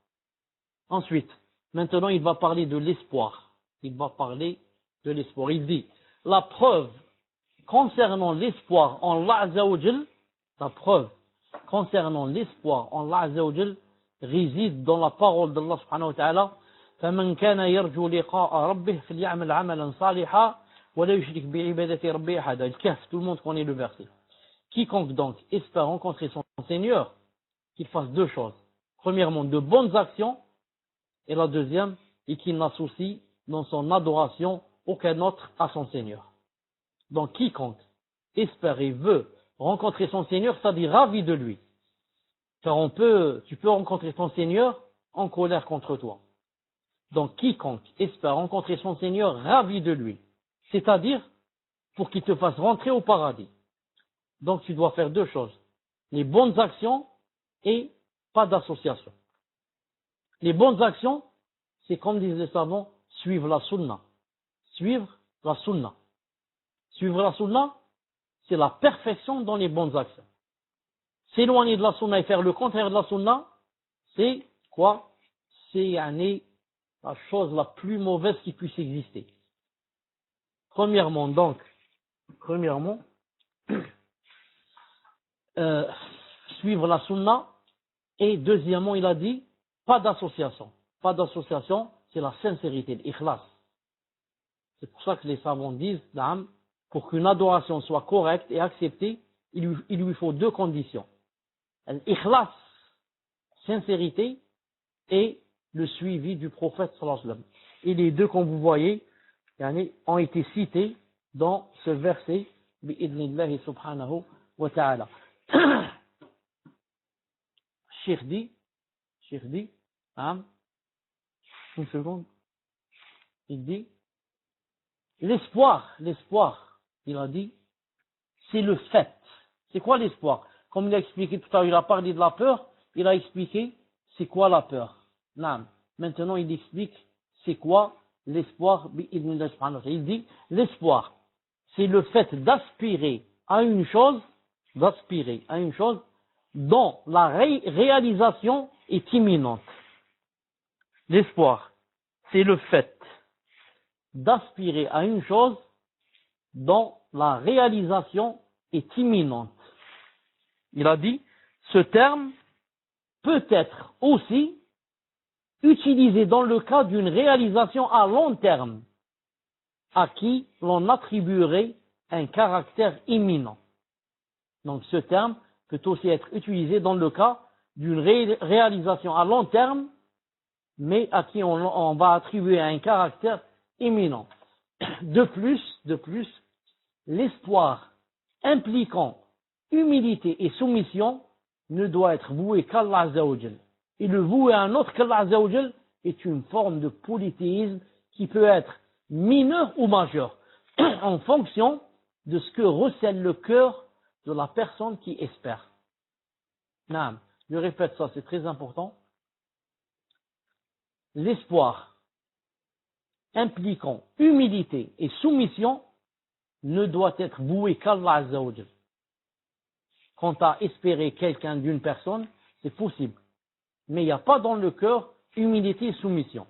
Ensuite, maintenant il va parler de l'espoir. Il va parler de l'espoir. Il dit, la preuve concernant l'espoir en Allah Azza wa Jal, la preuve concernant l'espoir en Allah Azza wa Jal réside dans la parole d'Allah subhanahu wa ta'ala, فَمَنْ كَانَ يَرْجُو لِقَاءَ رَبِّهِ فَلْيَعْمَلْ عَمَلًا صَالِحًا وَلَا يُشْرِكْ بِعِبَادَةِ رَبِّهِ أَحَدًا. Le Kahf, tout le monde connaît le verset. Quiconque donc espère rencontrer son Seigneur, qu'il fasse deux choses. Premièrement, de bonnes actions, et la deuxième, et qu'il n'associe dans son adoration aucun autre à son Seigneur. Donc quiconque espère et veut rencontrer son Seigneur, c'est-à-dire ravi de lui. Car tu peux rencontrer ton Seigneur en colère contre toi. Donc quiconque espère rencontrer son Seigneur ravi de lui, c'est-à-dire pour qu'il te fasse rentrer au paradis. Donc tu dois faire deux choses, les bonnes actions et pas d'association. Les bonnes actions, c'est comme disent les savants, suivre la sunna. Suivre la sunna. Suivre la sunna, c'est la perfection dans les bonnes actions. S'éloigner de la sunna et faire le contraire de la sunna, c'est quoi? C'est la chose la plus mauvaise qui puisse exister. Premièrement, suivre la sunna, et deuxièmement, il a dit, pas d'association. Pas d'association, c'est la sincérité, l'ikhlas. C'est pour ça que les savants disent, pour qu'une adoration soit correcte et acceptée, il lui faut deux conditions. L'ikhlas, sincérité, et le suivi du prophète sallallahu alayhi wa sallam. Et les deux, comme vous voyez, ont été cités dans ce verset, bi'idnillahi subhanahu wa ta'ala. Cheikh dit, une seconde, il dit, l'espoir, il a dit, c'est le fait. C'est quoi l'espoir? Comme il a expliqué tout à l'heure, il a parlé de la peur, il a expliqué c'est quoi la peur. Non. Maintenant, il explique c'est quoi l'espoir. Il dit l'espoir, c'est le fait d'aspirer à une chose dont la réalisation est imminente. L'espoir, c'est le fait d'aspirer à une chose dont la réalisation est imminente. Il a dit, ce terme peut être aussi utilisé dans le cas d'une réalisation à long terme, à qui l'on attribuerait un caractère imminent. Donc ce terme peut aussi être utilisé dans le cas d'une réalisation à long terme, mais à qui on va attribuer un caractère imminent. De plus, l'espoir impliquant humilité et soumission ne doit être voué qu'Allah Azza wa Jal. Et le vouer à un autre qu'Allah Azza wa Jal est une forme de polythéisme qui peut être mineur ou majeur, en fonction de ce que recèle le cœur de la personne qui espère. Naam, je répète ça, c'est très important. L'espoir impliquant humilité et soumission ne doit être voué qu'Allah Azza wa Jal. Quant à espérer quelqu'un d'une personne, c'est possible. Mais il n'y a pas dans le cœur humilité et soumission.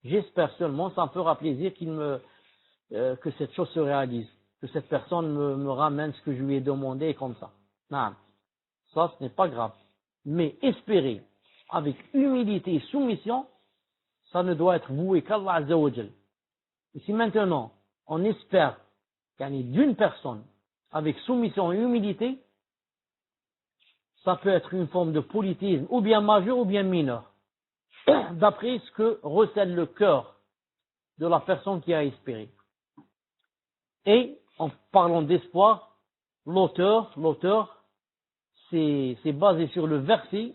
J'espère seulement, ça me fera plaisir que cette chose se réalise, que cette personne me ramène ce que je lui ai demandé et comme ça. Non, ça ce n'est pas grave. Mais espérer avec humilité et soumission, ça ne doit être voué qu'Allah Azza wa Jal. Et si maintenant on espère gagner d'une personne avec soumission et humilité, ça peut être une forme de polythéisme, ou bien majeur ou bien mineur, d'après ce que recèle le cœur de la personne qui a espéré. Et en parlant d'espoir, l'auteur, c'est basé sur le verset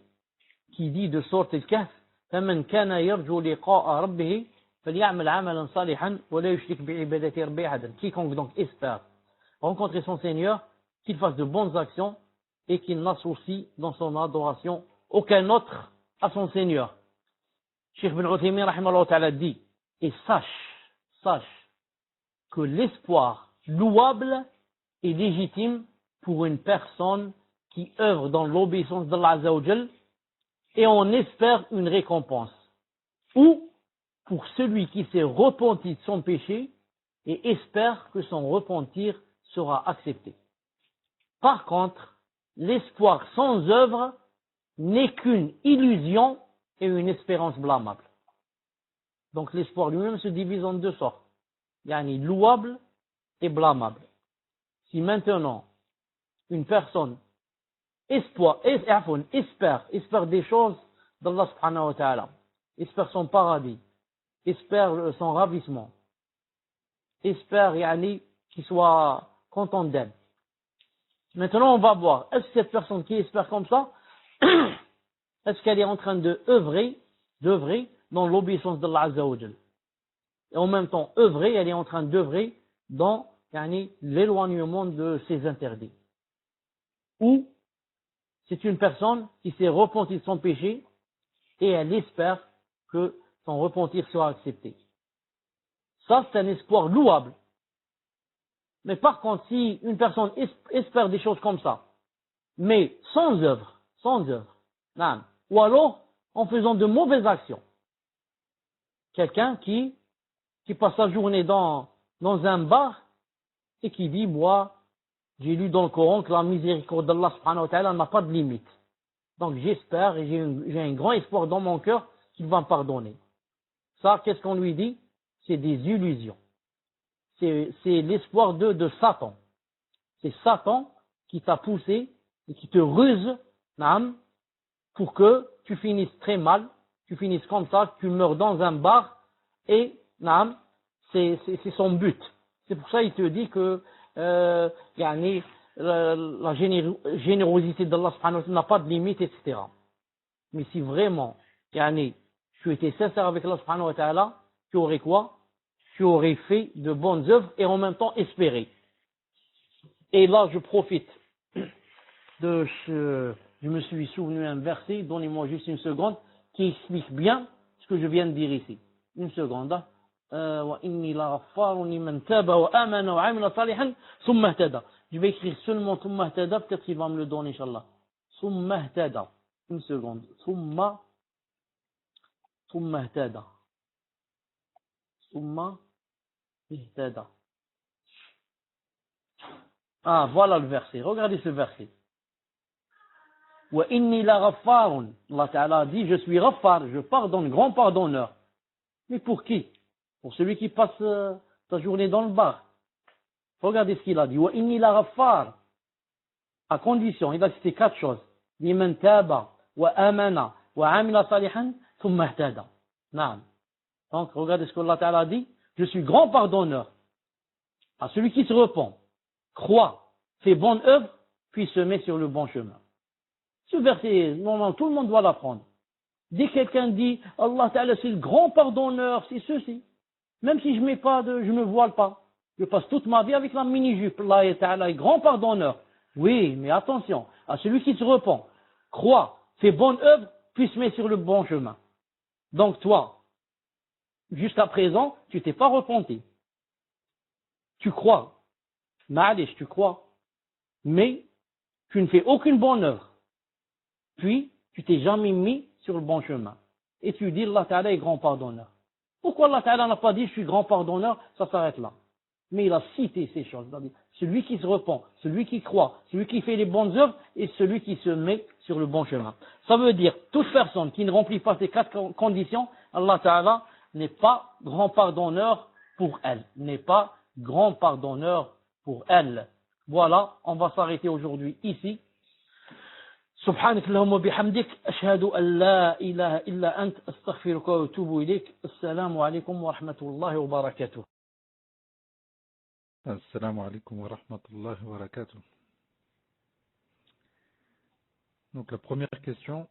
qui dit de sorte Al-Kahf, فَمَنْ كَانَ يَرْجُو لِقَاءَ رَبِّهِ فَلْيَعْمَلْ عَمَلًا صَالِحًا وَلَا يُشْرِكْ بِعِبَادَةِ رَبِّهِ أَحَدًا. Quiconque donc espère rencontrer son Seigneur, qu'il fasse de bonnes actions et qu'il n'associe dans son adoration aucun autre à son Seigneur. Cheikh Ibn Uthaymin rahimahullah ta'ala dit, et sache que l'espoir louable et légitime pour une personne qui œuvre dans l'obéissance d'Allah Azza wa Jal et on espère une récompense. Ou pour celui qui s'est repenti de son péché et espère que son repentir sera accepté. Par contre, l'espoir sans œuvre n'est qu'une illusion et une espérance blâmable. Donc l'espoir lui-même se divise en deux sortes. Yani louable et blâmable. Si maintenant une personne espère des choses d'Allah subhanahu wa ta'ala, espère son paradis, espère son ravissement, espère qu'il soit content d'elle. Maintenant on va voir, est-ce que cette personne qui espère comme ça, est-ce qu'elle est en train d'œuvrer dans l'obéissance d'Allah Azza wa Jal? Et en même temps, elle est en train d'œuvrer dans l'éloignement de ses interdits. Ou c'est une personne qui s'est repentie de son péché et elle espère que son repentir sera accepté. Ça, c'est un espoir louable. Mais par contre, si une personne espère des choses comme ça, mais sans œuvre, non, ou alors en faisant de mauvaises actions, quelqu'un qui passe sa journée dans un bar et qui dit, moi, j'ai lu dans le Coran que la miséricorde d'Allah subhanahu wa ta'ala n'a pas de limite. Donc j'espère et j'ai un grand espoir dans mon cœur qu'il va me pardonner. Ça, qu'est-ce qu'on lui dit? C'est des illusions. C'est l'espoir de Satan. C'est Satan qui t'a poussé et qui te ruse, pour que tu finisses très mal, tu finisses comme ça, tu meurs dans un bar et, c'est son but. C'est pour ça qu'il te dit que, la générosité d'Allah subhanahu wa ta'ala n'a pas de limite, etc. Mais si vraiment, tu étais sincère avec Allah subhanahu wa ta'ala, tu aurais quoi? Tu aurais fait de bonnes œuvres et en même temps espéré. Et là, je profite je me suis souvenu un verset, donnez-moi juste une seconde, qui explique bien ce que je viens de dire ici. Une seconde. وَإِنِّي لَغَفَّارٌ لِمَنْ تَابَ وَآمَنَ وَعَمِلَ صَالِحًا ثُمَّ اهْتَدَى. Je vais écrire seulement ثُمَّ اهْتَدَى, peut-être qu'il va me le donner, Inch'Allah. ثُمَّ اهْتَدَى. Une seconde. ثُمَّ اهْتَدَى. ثُمَّ اهْتَدَى. Ah, voilà le verset. Regardez ce verset. وَإِنِّي لَغَفَّارٌ. Allah Ta'ala dit, je suis Ghaffar, je pardonne, grand pardonneur. Mais pour qui? Pour celui qui passe sa journée dans le bar. Regardez ce qu'il a dit. وَإِنِّي لَغَفَّارٌ. À condition, il a cité 4 choses. لِمَنْ تَابَ وَآمَنَ وَعَمِلَ صَالِحًا ثُمَّ اهْتَدَى. نعم. Donc, regardez ce que Allah Ta'ala dit. Je suis grand pardonneur à celui qui se repent, croit, fait bonne œuvre, puis se met sur le bon chemin. Ce verset, non, tout le monde doit l'apprendre. Dès que quelqu'un dit, Allah Ta'ala c'est le grand pardonneur, c'est ceci. Même si je me voile pas. Je passe toute ma vie avec la mini-jupe. Allah Ta'ala est grand pardonneur. Oui, mais attention, à celui qui se repent, croit, fait bonne œuvre, puis se met sur le bon chemin. Donc toi, jusqu'à présent, tu t'es pas repenti. Tu crois. Ma'alish, tu crois. Mais, tu ne fais aucune bonne œuvre. Puis, tu t'es jamais mis sur le bon chemin. Et tu dis, Allah Ta'ala est grand pardonneur. Pourquoi Allah Ta'ala n'a pas dit je suis grand pardonneur, ça s'arrête là. Mais il a cité ces choses. C'est-à-dire, celui qui se repent, celui qui croit, celui qui fait les bonnes œuvres et celui qui se met sur le bon chemin. Ça veut dire, toute personne qui ne remplit pas ces 4 conditions, Allah Ta'ala n'est pas grand pardonneur pour elle. N'est pas grand pardonneur pour elle. Voilà, on va s'arrêter aujourd'hui ici. سبحانك اللهم وبحمدك أشهد أن لا إله إلا أنت أستغفرك وأتوب إليك السلام عليكم ورحمة الله وبركاته. Assalamu alaikum wa rahmatullahi wa barakatuh. Donc la première question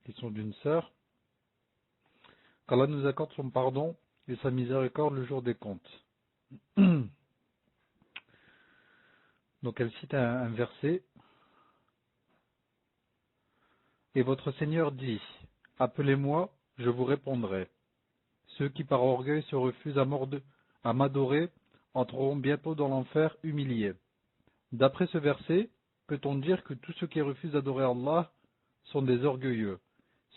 d'une sœur. Qu'Allah nous accorde son pardon et sa miséricorde le jour des comptes. Donc elle cite un verset. Et votre Seigneur dit, appelez-moi, je vous répondrai. Ceux qui par orgueil se refusent à m'adorer entreront bientôt dans l'enfer humiliés. D'après ce verset, peut-on dire que tous ceux qui refusent d'adorer Allah sont des orgueilleux?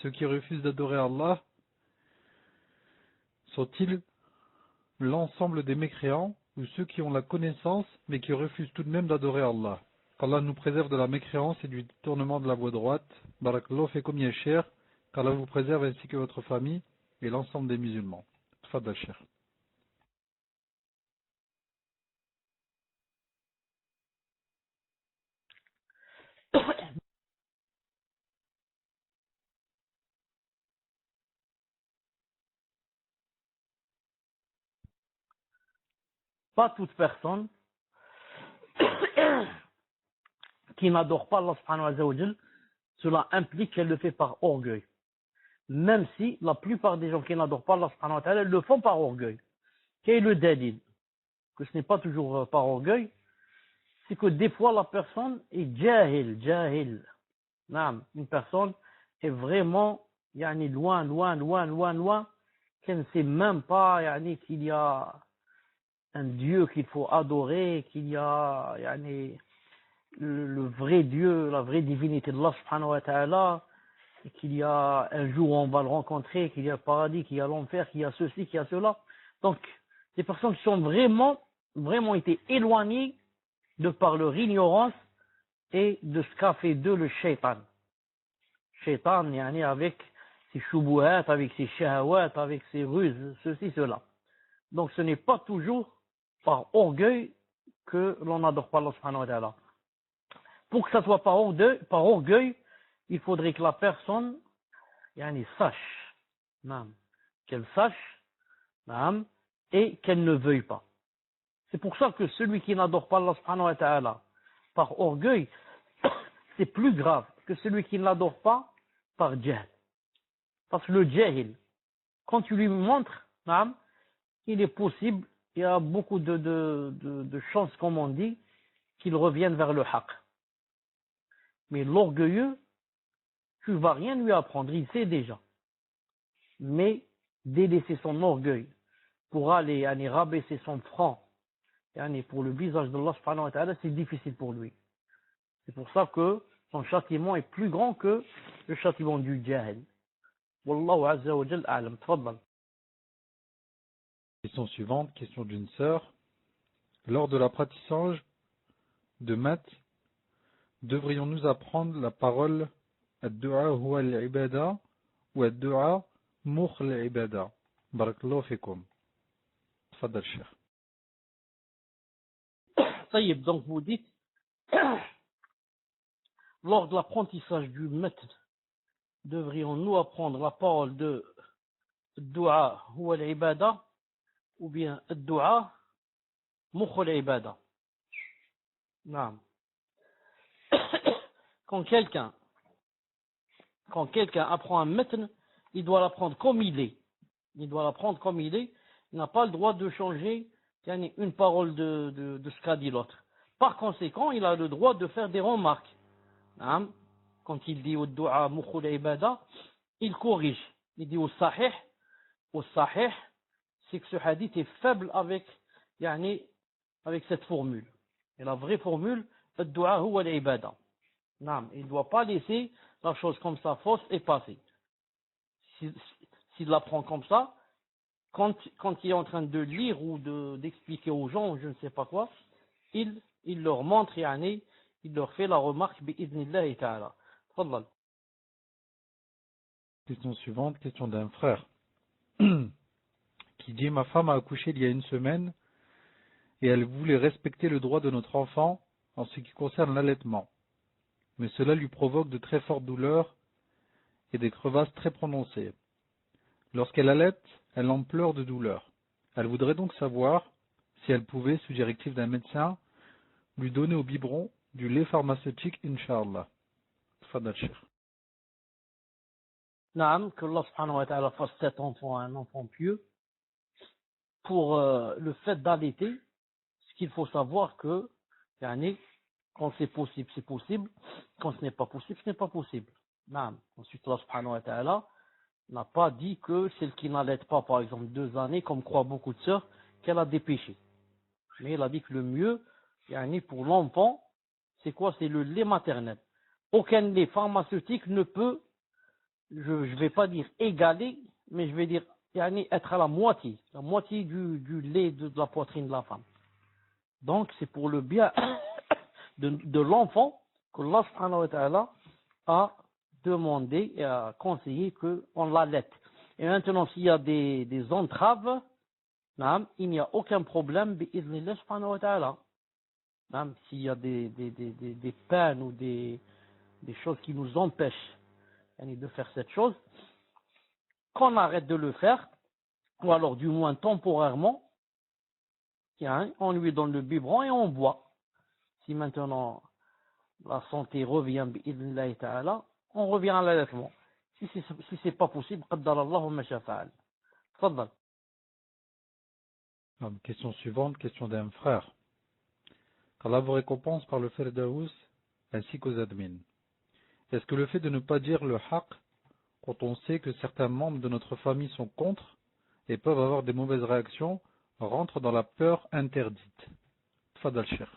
Ceux qui refusent d'adorer Allah sont-ils l'ensemble des mécréants ou ceux qui ont la connaissance mais qui refusent tout de même d'adorer Allah? Qu'Allah nous préserve de la mécréance et du détournement de la voie droite. Barakallahu fikum ya cher. Qu'Allah vous préserve ainsi que votre famille et l'ensemble des musulmans. Tfadal cher. Pas toute personne qui n'adore pas Allah subhanahu wa ta'ala, cela implique qu'elle le fait par orgueil. Même si la plupart des gens qui n'adorent pas Allah subhanahu wa ta'ala le font par orgueil. Quel est le dalil? Que ce n'est pas toujours par orgueil, c'est que des fois la personne est jahil. Une personne est vraiment loin, qu'elle ne sait même pas qu'il y a un Dieu qu'il faut adorer, qu'il y a le vrai Dieu, la vraie divinité de Allah subhanahu wa ta'ala, et qu'il y a un jour où on va le rencontrer, qu'il y a le paradis, qu'il y a l'enfer, qu'il y a ceci, qu'il y a cela. Donc, des personnes qui sont vraiment été éloignées de par leur ignorance et de ce qu'a fait d'eux le shaitan. Shaitan, avec ses shubuhat, avec ses shahawat, avec ses ruses, ceci, cela. Donc, ce n'est pas toujours par orgueil que l'on n'adore pas Allah subhanahu wa ta'ala. Pour que ça soit par orgueil, il faudrait que la personne sache, qu'elle sache, et qu'elle ne veuille pas. C'est pour ça que celui qui n'adore pas Allah subhanahu wa ta'ala par orgueil, c'est plus grave que celui qui ne l'adore pas par jahl. Parce que le jahil, quand tu lui montres, il est possible, il y a beaucoup de chances, comme on dit, qu'il revienne vers le haqq. Mais l'orgueilleux, tu ne vas rien lui apprendre, il sait déjà. Mais délaisser son orgueil pour aller rabaisser son front pour le visage d'Allah subhanahu wa ta'ala, c'est difficile pour lui. C'est pour ça que son châtiment est plus grand que le châtiment du jahil. Wallahu azza wa jal a'lam. Tfaddal. Question suivante, question d'une sœur. Lors de l'apprentissage de maths, devrions-nous apprendre la parole ad-du'a huwa al-ibada ou ad-du'a mukh al-ibada? Barakallahu fikum. Tfaddal cher. Taïb, donc vous dites, lors de l'apprentissage du maths, devrions-nous apprendre la parole de ad-du'a huwa al-ibada ou bien ad-du'a mukh al-ibada? Non. Quand quelqu'un apprend un matn, il doit l'apprendre comme il est. Il n'a pas le droit de changer une parole de ce qu'a dit l'autre. Par conséquent, il a le droit de faire des remarques. Quand il dit au du'a mukhul ibada, il corrige. Il dit au sahih, c'est que ce hadith est faible avec cette formule. Et la vraie formule, ad-du'a huwa al-ibada. Il ne doit pas laisser la chose comme ça fausse et passer. S'il l'apprend comme ça, quand il est en train de lire ou d'expliquer aux gens, je ne sais pas quoi, il leur montre, il leur fait la remarque, bi'idhnillahi ta'ala. Tfaddal. Question suivante, question d'un frère qui dit: ma femme a accouché il y a une semaine et elle voulait respecter le droit de notre enfant en ce qui concerne l'allaitement. Mais cela lui provoque de très fortes douleurs et des crevasses très prononcées. Lorsqu'elle allaite, elle en pleure de douleur. Elle voudrait donc savoir si elle pouvait, sous directive d'un médecin, lui donner au biberon du lait pharmaceutique, Inch'Allah. Tfadal Cheikh. Naam, que Allah subhanahu wa ta'ala fasse cet enfant un enfant pieux. Pour le fait d'allaiter, ce qu'il faut savoir que, quand c'est possible, c'est possible. Quand ce n'est pas possible, ce n'est pas possible. Naam. Ensuite, Allah subhanahu wa ta'ala n'a pas dit que celle qui n'allait pas, par exemple, 2 années, comme croient beaucoup de sœurs, qu'elle a des péchés. Mais il a dit que le mieux, pour l'enfant, c'est quoi? C'est le lait maternel. Aucun lait pharmaceutique ne peut, je ne vais pas dire égaler, mais je vais dire être à la moitié du lait de la poitrine de la femme. Donc c'est pour le bien de l'enfant que Allah subhanahu wa ta'ala a demandé et a conseillé qu'on l'allaite. Et maintenant, s'il y a des entraves, il n'y a aucun problème, bi'idhnillah subhanahu wa ta'ala. S'il y a des peines ou des choses qui nous empêchent de faire cette chose, qu'on arrête de le faire, ou alors du moins temporairement, on lui donne le biberon et on boit. Si maintenant la santé revient, bi'idhnillah ta'ala, on revient à l'allaitement. Si c'est pas possible, qaddarallahu ma shafa'al. Tfaddal. Question suivante, question d'un frère. qu'Allah vous récompense par le Firdaous ainsi qu'aux admins. Est-ce que le fait de ne pas dire le haqq quand on sait que certains membres de notre famille sont contre et peuvent avoir des mauvaises réactions rentre dans la peur interdite? Tfadal Cheikh.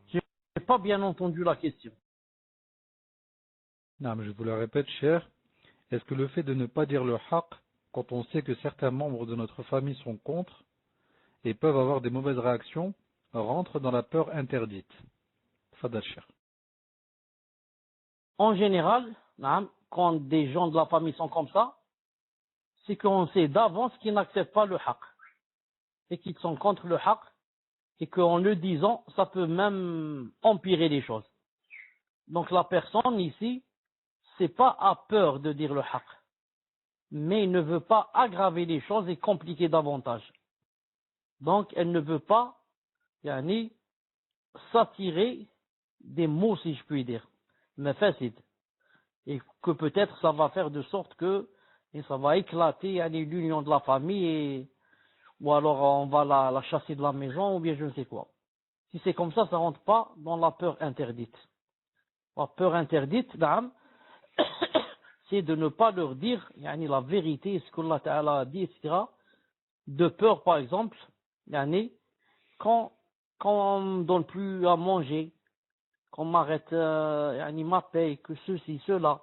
Je n'ai pas bien entendu la question. Non, mais je vous la répète, cher. Est-ce que le fait de ne pas dire le haqq quand on sait que certains membres de notre famille sont contre et peuvent avoir des mauvaises réactions rentre dans la peur interdite? Tfadal Cheikh. En général, quand des gens de la famille sont comme ça, c'est qu'on sait d'avance qu'ils n'acceptent pas le haqq et qu'ils sont contre le haqq et qu'en le disant, ça peut même empirer les choses. Donc la personne ici, c'est pas à peur de dire le haqq, mais il ne veut pas aggraver les choses et compliquer davantage. Donc elle ne veut pas s'attirer des mots, si je puis dire, mais facile. Et que peut-être ça va faire de sorte que ça va éclater l'union de la famille, ou alors on va la chasser de la maison, ou bien je ne sais quoi. Si c'est comme ça ne rentre pas dans la peur interdite. La peur interdite, c'est de ne pas leur dire la vérité, ce qu'Allah Ta'ala a dit, etc. De peur, par exemple, quand on ne me donne plus à manger, qu'on m'arrête ma paye, que ceci, cela.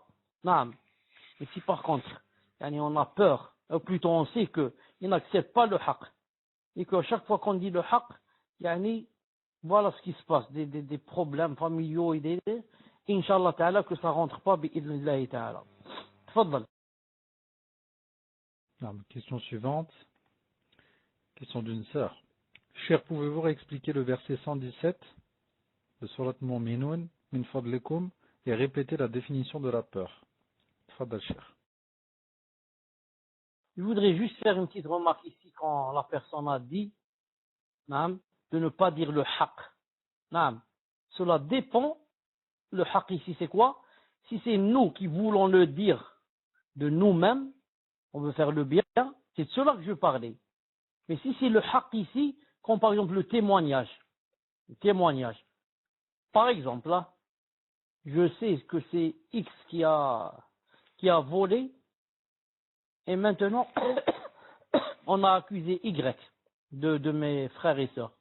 Et si par contre, on a peur, ou plutôt on sait qu'ils n'acceptent pas le haqq, et qu'à chaque fois qu'on dit le haqq, voilà ce qui se passe, des problèmes familiaux et Inch'Allah ta'ala, que ça rentre pas, bi'idhnillahi ta'ala. Tfaddal. Question suivante. Question d'une sœur. Cher, pouvez-vous réexpliquer le verset 117 de Surat Mu'minun, min fadlikum, et répéter la définition de la peur? Tfaddal Cheikh. Je voudrais juste faire une petite remarque ici quand la personne a dit de ne pas dire le haqq. Cela dépend, le haqq ici c'est quoi? Si c'est nous qui voulons le dire de nous-mêmes, on veut faire le bien, c'est de cela que je parlais. Mais si c'est le haqq ici, comme par exemple le témoignage. Par exemple, là, je sais que c'est X qui a volé, et maintenant, on a accusé Y de mes frères et sœurs.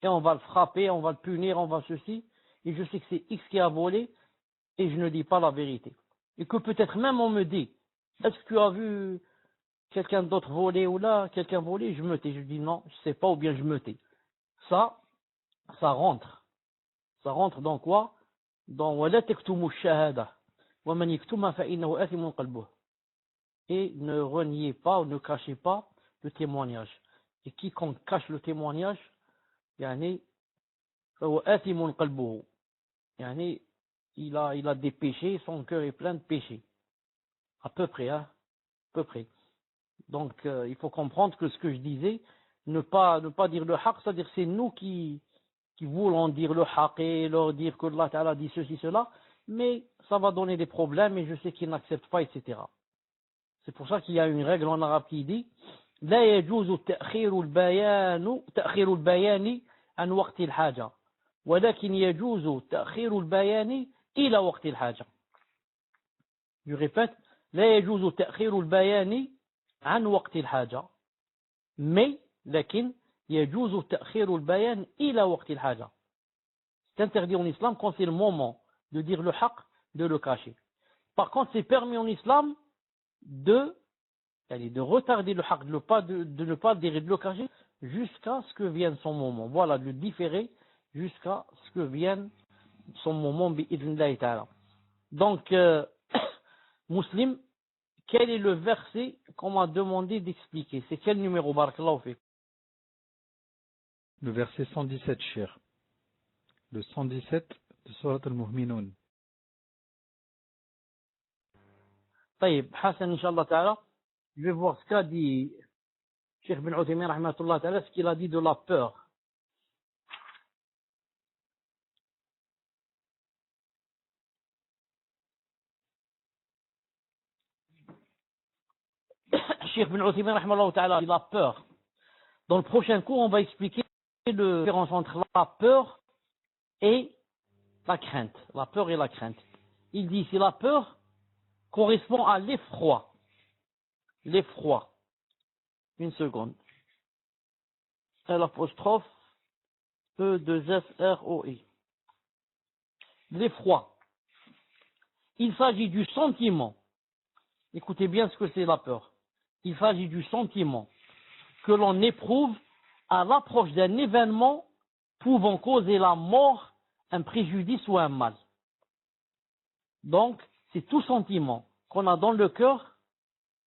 Et on va le frapper, on va le punir, on va ceci, et je sais que c'est X qui a volé, et je ne dis pas la vérité. Et que peut-être même on me dit, est-ce que tu as vu quelqu'un d'autre volait ou là, quelqu'un volait, je me tais. Je dis non, je sais pas ou bien je me tais. Ça rentre. Ça rentre dans quoi? Dans ولا تكتموا الشهادة ومن يكتمها فإنه آثم قلبه. Et ne reniez pas ou ne cachez pas le témoignage. Et quiconque cache le témoignage, يعني فهو آثم قلبه. يعني il a des péchés, son cœur est plein de péchés. À peu près, hein, à peu près. Donc, il faut comprendre que ce que je disais, ne pas dire le haq, c'est-à-dire c'est nous qui voulons dire le haq et leur dire que Allah Ta'ala dit ceci, cela, mais ça va donner des problèmes et je sais qu'ils n'acceptent pas, etc. C'est pour ça qu'il y a une règle en arabe qui dit لا يجوز تأخير البيان عن وقت الحاجة ولكن يجوز تأخير البيان إلى وقت الحاجة. Je répète, لا يجوز تأخير البيان عن وقت الحاجة mais لكن يجوز تأخير البيان إلى وقت الحاجة. C'est interdit en islam quand c'est le moment de dire le haq, de le cacher. Par contre, c'est permis en islam de retarder le haq, de ne pas dire et de le cacher jusqu'à ce que vienne son moment. Voilà, de le différer jusqu'à ce que vienne son moment bi'idhnillahi ta'ala. Donc, Muslim, quel est le verset qu'on m'a demandé d'expliquer? C'est quel numéro, barakallahu fik? Le verset 117, cher. Le 117 de Surat al-Mu'minun. طيب حسن إن شاء الله تعالى. Je vais voir ce qu'a dit Cheikh bin Uthaymin rahmatullah ta'ala, ce qu'il a dit de la peur. Cheikh bin Uthaymin rahmatullah ta'ala, il a peur. Dans le prochain cours, on va expliquer la différence entre la peur et la crainte. La peur et la crainte. Il dit ici la peur correspond à l'effroi. L'effroi. Une seconde. L'apostrophe E2FROI. L'effroi. Il s'agit du sentiment. Écoutez bien ce que c'est la peur. Il s'agit du sentiment que l'on éprouve à l'approche d'un événement pouvant causer la mort, un préjudice ou un mal. Donc, c'est tout sentiment qu'on a dans le cœur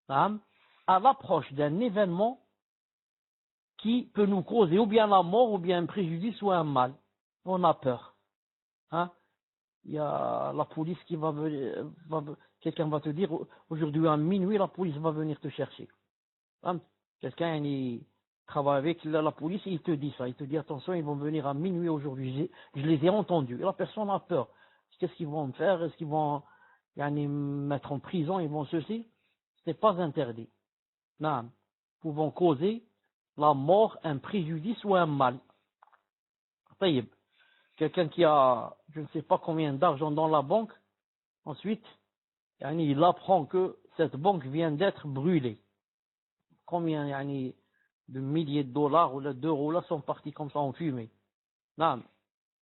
à l'approche d'un événement qui peut nous causer ou bien la mort ou bien un préjudice ou un mal. On a peur. Hein? Il y a la police qui va venir, quelqu'un va te dire aujourd'hui à minuit la police va venir te chercher. Hein? Quelqu'un il travaille avec la police et il te dit ça, il te dit attention ils vont venir à minuit aujourd'hui, je les ai entendus. Et la personne a peur. Qu'est-ce qu'ils vont me faire? Est-ce qu'ils vont me mettre en prison? Ils vont ceci? Ce n'est pas interdit. Non. Pouvant causer la mort, un préjudice ou un mal. Taïb. Quelqu'un qui a, je ne sais pas combien d'argent dans la banque, ensuite, il apprend que cette banque vient d'être brûlée. Combien de milliers de dollars ou d'euros là sont partis comme ça en fumée. Non.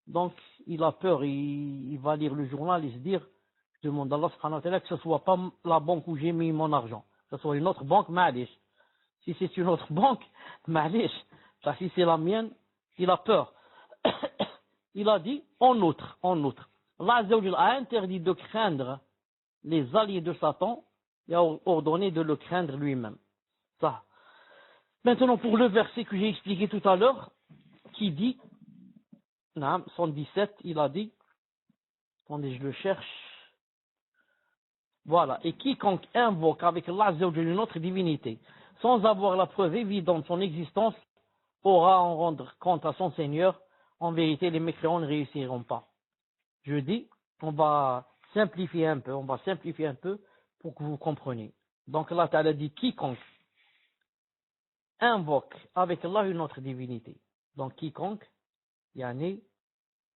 Donc, il a peur, il va lire le journal et se dire, je demande à Allah subhanahu wa ta'ala que ce ne soit pas la banque où j'ai mis mon argent, que ce soit une autre banque, ma'alish. Si c'est une autre banque, ma'alish. Si c'est la mienne, il a peur. Il a dit, en outre, Allah Azza wa Jalla a interdit de craindre les alliés de Satan et a ordonné de le craindre lui-même. Ça. Maintenant, pour le verset que j'ai expliqué tout à l'heure, qui dit, 117, il a dit, attendez, je le cherche. Voilà. Et quiconque invoque avec Allah Azza wa Jalla une autre divinité, sans avoir la preuve évidente de son existence, aura à en rendre compte à son Seigneur. En vérité, les mécréants ne réussiront pas. Je dis, on va simplifier un peu pour que vous compreniez. Donc Allah Ta'ala dit quiconque invoque avec Allah une autre divinité. Donc quiconque,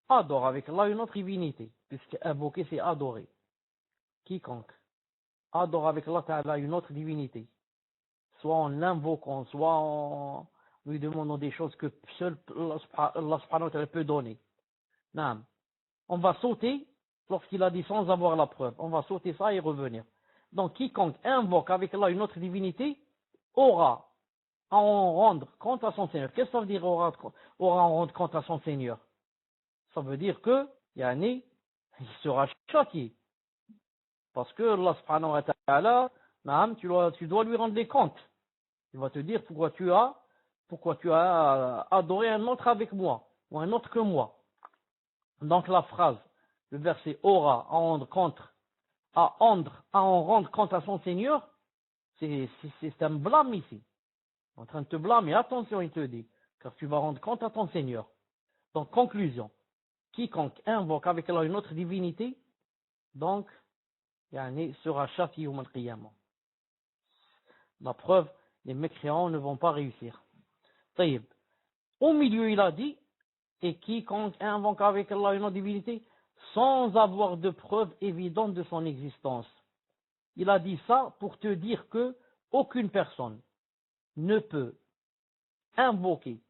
adore avec Allah une autre divinité, puisque invoquer c'est adorer. Quiconque adore avec Allah Ta'ala une autre divinité, soit en l'invoquant, soit en lui demandant des choses que seul Allah subhanahu wa ta'ala peut donner. Non. On va sauter lorsqu'il a dit sans avoir la preuve. On va sauter ça et revenir. Donc quiconque invoque avec Allah une autre divinité, aura à en rendre compte à son Seigneur. Qu'est-ce que ça veut dire aura à en rendre compte à son Seigneur? Ça veut dire que, il sera châtié. Parce que Allah subhanahu wa ta'ala, tu dois lui rendre des comptes. Il va te dire pourquoi tu as adoré un autre avec moi, ou un autre que moi. Donc la phrase, le verset aura à en rendre compte à son Seigneur, c'est un blâme ici. En train de te blâmer, attention, il te dit, car tu vas rendre compte à ton Seigneur. Donc, conclusion, quiconque invoque avec Allah une autre divinité, donc, sera châtié au qiyamah. La preuve, les mécréants ne vont pas réussir. Taïb. Au milieu, il a dit, et quiconque invoque avec Allah une autre divinité, sans avoir de preuve évidente de son existence. Il a dit ça pour te dire que aucune personne ne peut invoquer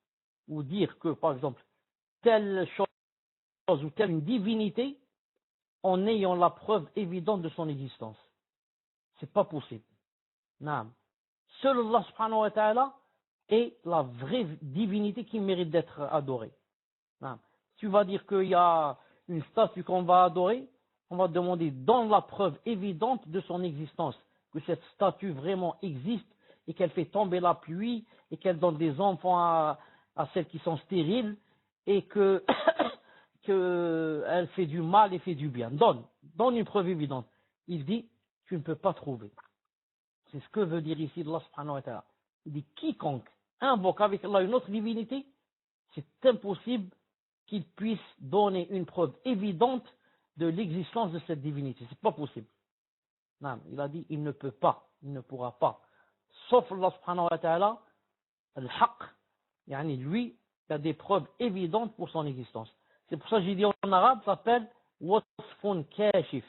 ou dire que, par exemple, telle chose ou telle une divinité en ayant la preuve évidente de son existence. C'est pas possible. Non. Seul Allah subhanahu wa ta'ala est la vraie divinité qui mérite d'être adorée. Non. Tu vas dire qu'il y a une statue qu'on va adorer, on va demander dans la preuve évidente de son existence, que cette statue vraiment existe et qu'elle fait tomber la pluie et qu'elle donne des enfants à celles qui sont stériles et que qu'elle fait du mal et fait du bien. Donne une preuve évidente. Il dit, tu ne peux pas trouver. C'est ce que veut dire ici Allah subhanahu wa ta'ala. Il dit, quiconque invoque avec Allah une autre divinité, c'est impossible qu'il puisse donner une preuve évidente de l'existence de cette divinité. C'est pas possible. Non, il a dit, il ne peut pas, il ne pourra pas. Sauf Allah subhanahu wa ta'ala, al-haq, lui, il a des preuves évidentes pour son existence. C'est pour ça que j'ai dit en arabe, ça s'appelle wasfun kashif.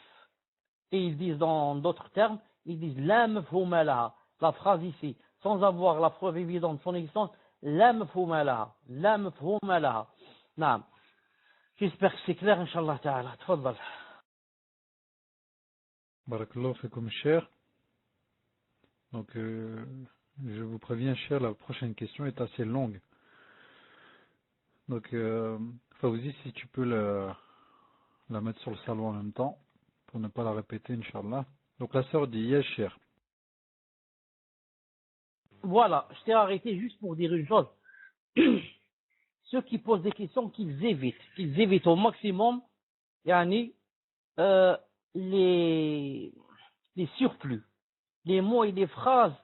Et ils disent dans d'autres termes, ils disent la mafhuma laha. La phrase ici, sans avoir la preuve évidente de son existence, la mafhuma laha. La mafhuma laha. Naam. J'espère que c'est clair, Inch'Allah ta'ala. Tfaddal. Barakallahu fikum, cher. Donc, je vous préviens, cher, la prochaine question est assez longue. Donc, Fawzi, si tu peux la mettre sur le salon en même temps, pour ne pas la répéter, Inch'Allah. Donc, la sœur dit, yes, cher. Voilà, je t'ai arrêté juste pour dire une chose. Ceux qui posent des questions, qu'ils évitent au maximum, les surplus, les mots et les phrases,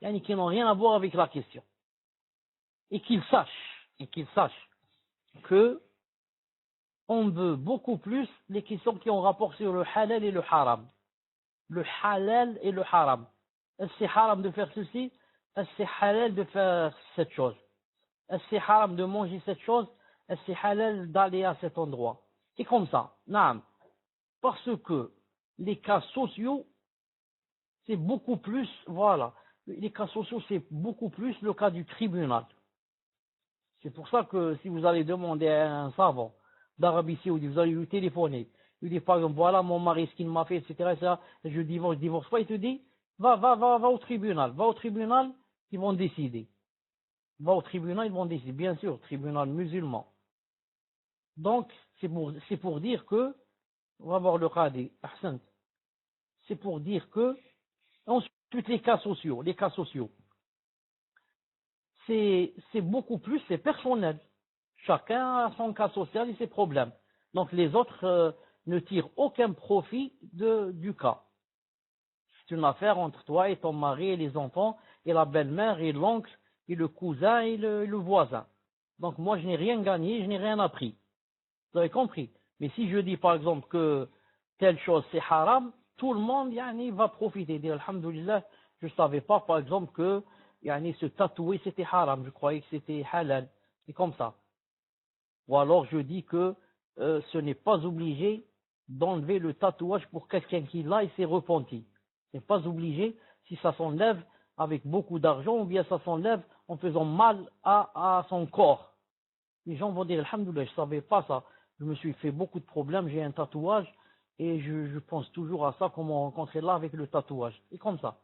qui n'ont rien à voir avec la question. Et qu'ils sachent que on veut beaucoup plus les questions qui ont rapport sur le halal et le haram. Le halal et le haram. Est-ce que c'est haram de faire ceci? Est-ce que c'est halal de faire cette chose? Est-ce que c'est haram de manger cette chose? Est-ce que c'est halal d'aller à cet endroit? Et comme ça, naam. Parce que les cas sociaux, c'est beaucoup plus, voilà, les cas sociaux, c'est beaucoup plus le cas du tribunal. C'est pour ça que si vous allez demander à un savant d'Arabie Saoudite, vous allez lui téléphoner, lui dire par exemple, voilà mon mari, ce qu'il m'a fait, etc., je divorce pas, il te dit, va au tribunal, ils vont décider. Va au tribunal, ils vont décider, bien sûr, tribunal musulman. Donc, c'est pour dire que, on va voir le cas des Ahsant, c'est pour dire que, ensuite les cas sociaux, c'est beaucoup plus, c'est personnel. Chacun a son cas social et ses problèmes. Donc les autres ne tirent aucun profit du cas. C'est une affaire entre toi et ton mari et les enfants et la belle-mère et l'oncle et le cousin et le voisin. Donc moi je n'ai rien gagné, je n'ai rien appris. Vous avez compris? Mais si je dis par exemple que telle chose c'est haram, tout le monde va profiter. Dire alhamdoulilah, je ne savais pas par exemple que se tatouer c'était haram, je croyais que c'était halal. C'est comme ça. Ou alors je dis que ce n'est pas obligé d'enlever le tatouage pour quelqu'un qui l'a et s'est repenti. Ce n'est pas obligé si ça s'enlève avec beaucoup d'argent ou bien ça s'enlève en faisant mal à son corps. Les gens vont dire alhamdoulilah, je ne savais pas ça. Je me suis fait beaucoup de problèmes, j'ai un tatouage et je pense toujours à ça, comment rencontrer là avec le tatouage. Et comme ça.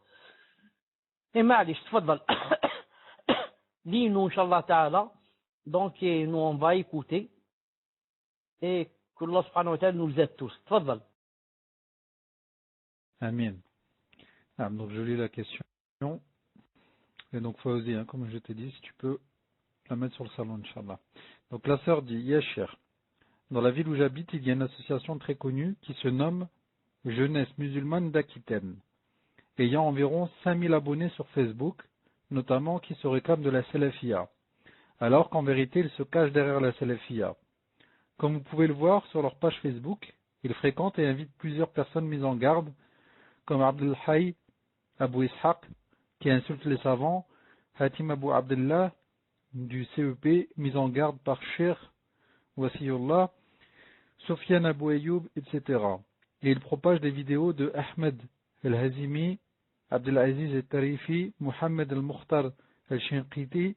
Et معلش تفضل. Dis-nous, Inch'Allah Ta'ala. Donc, et nous, on va écouter. Et que Allah subhanahu wa ta'ala nous aide tous. تفضل. Amin. Ah, donc je lis la question. Et donc Fawzi, hein, comme je t'ai dit, si tu peux la mettre sur le salon, Inch'Allah. Donc la sœur dit, Yachir, dans la ville où j'habite, il y a une association très connue qui se nomme Jeunesse musulmane d'Aquitaine, ayant environ 5000 abonnés sur Facebook, notamment qui se réclament de la Salafia, alors qu'en vérité ils se cachent derrière la Salafia. Comme vous pouvez le voir sur leur page Facebook, ils fréquentent et invitent plusieurs personnes mises en garde, comme Abdel Hay Abou Ishaq, qui insulte les savants, Hatim Abou Abdullah, du CEP, mis en garde par Cheikh Wasiyullah, Sofiane Abou Ayoub, etc. Et ils propagent des vidéos de Ahmed El-Hazimi, Abdelaziz El-Tarifi, Mohamed El-Mukhtar El-Shinqiti,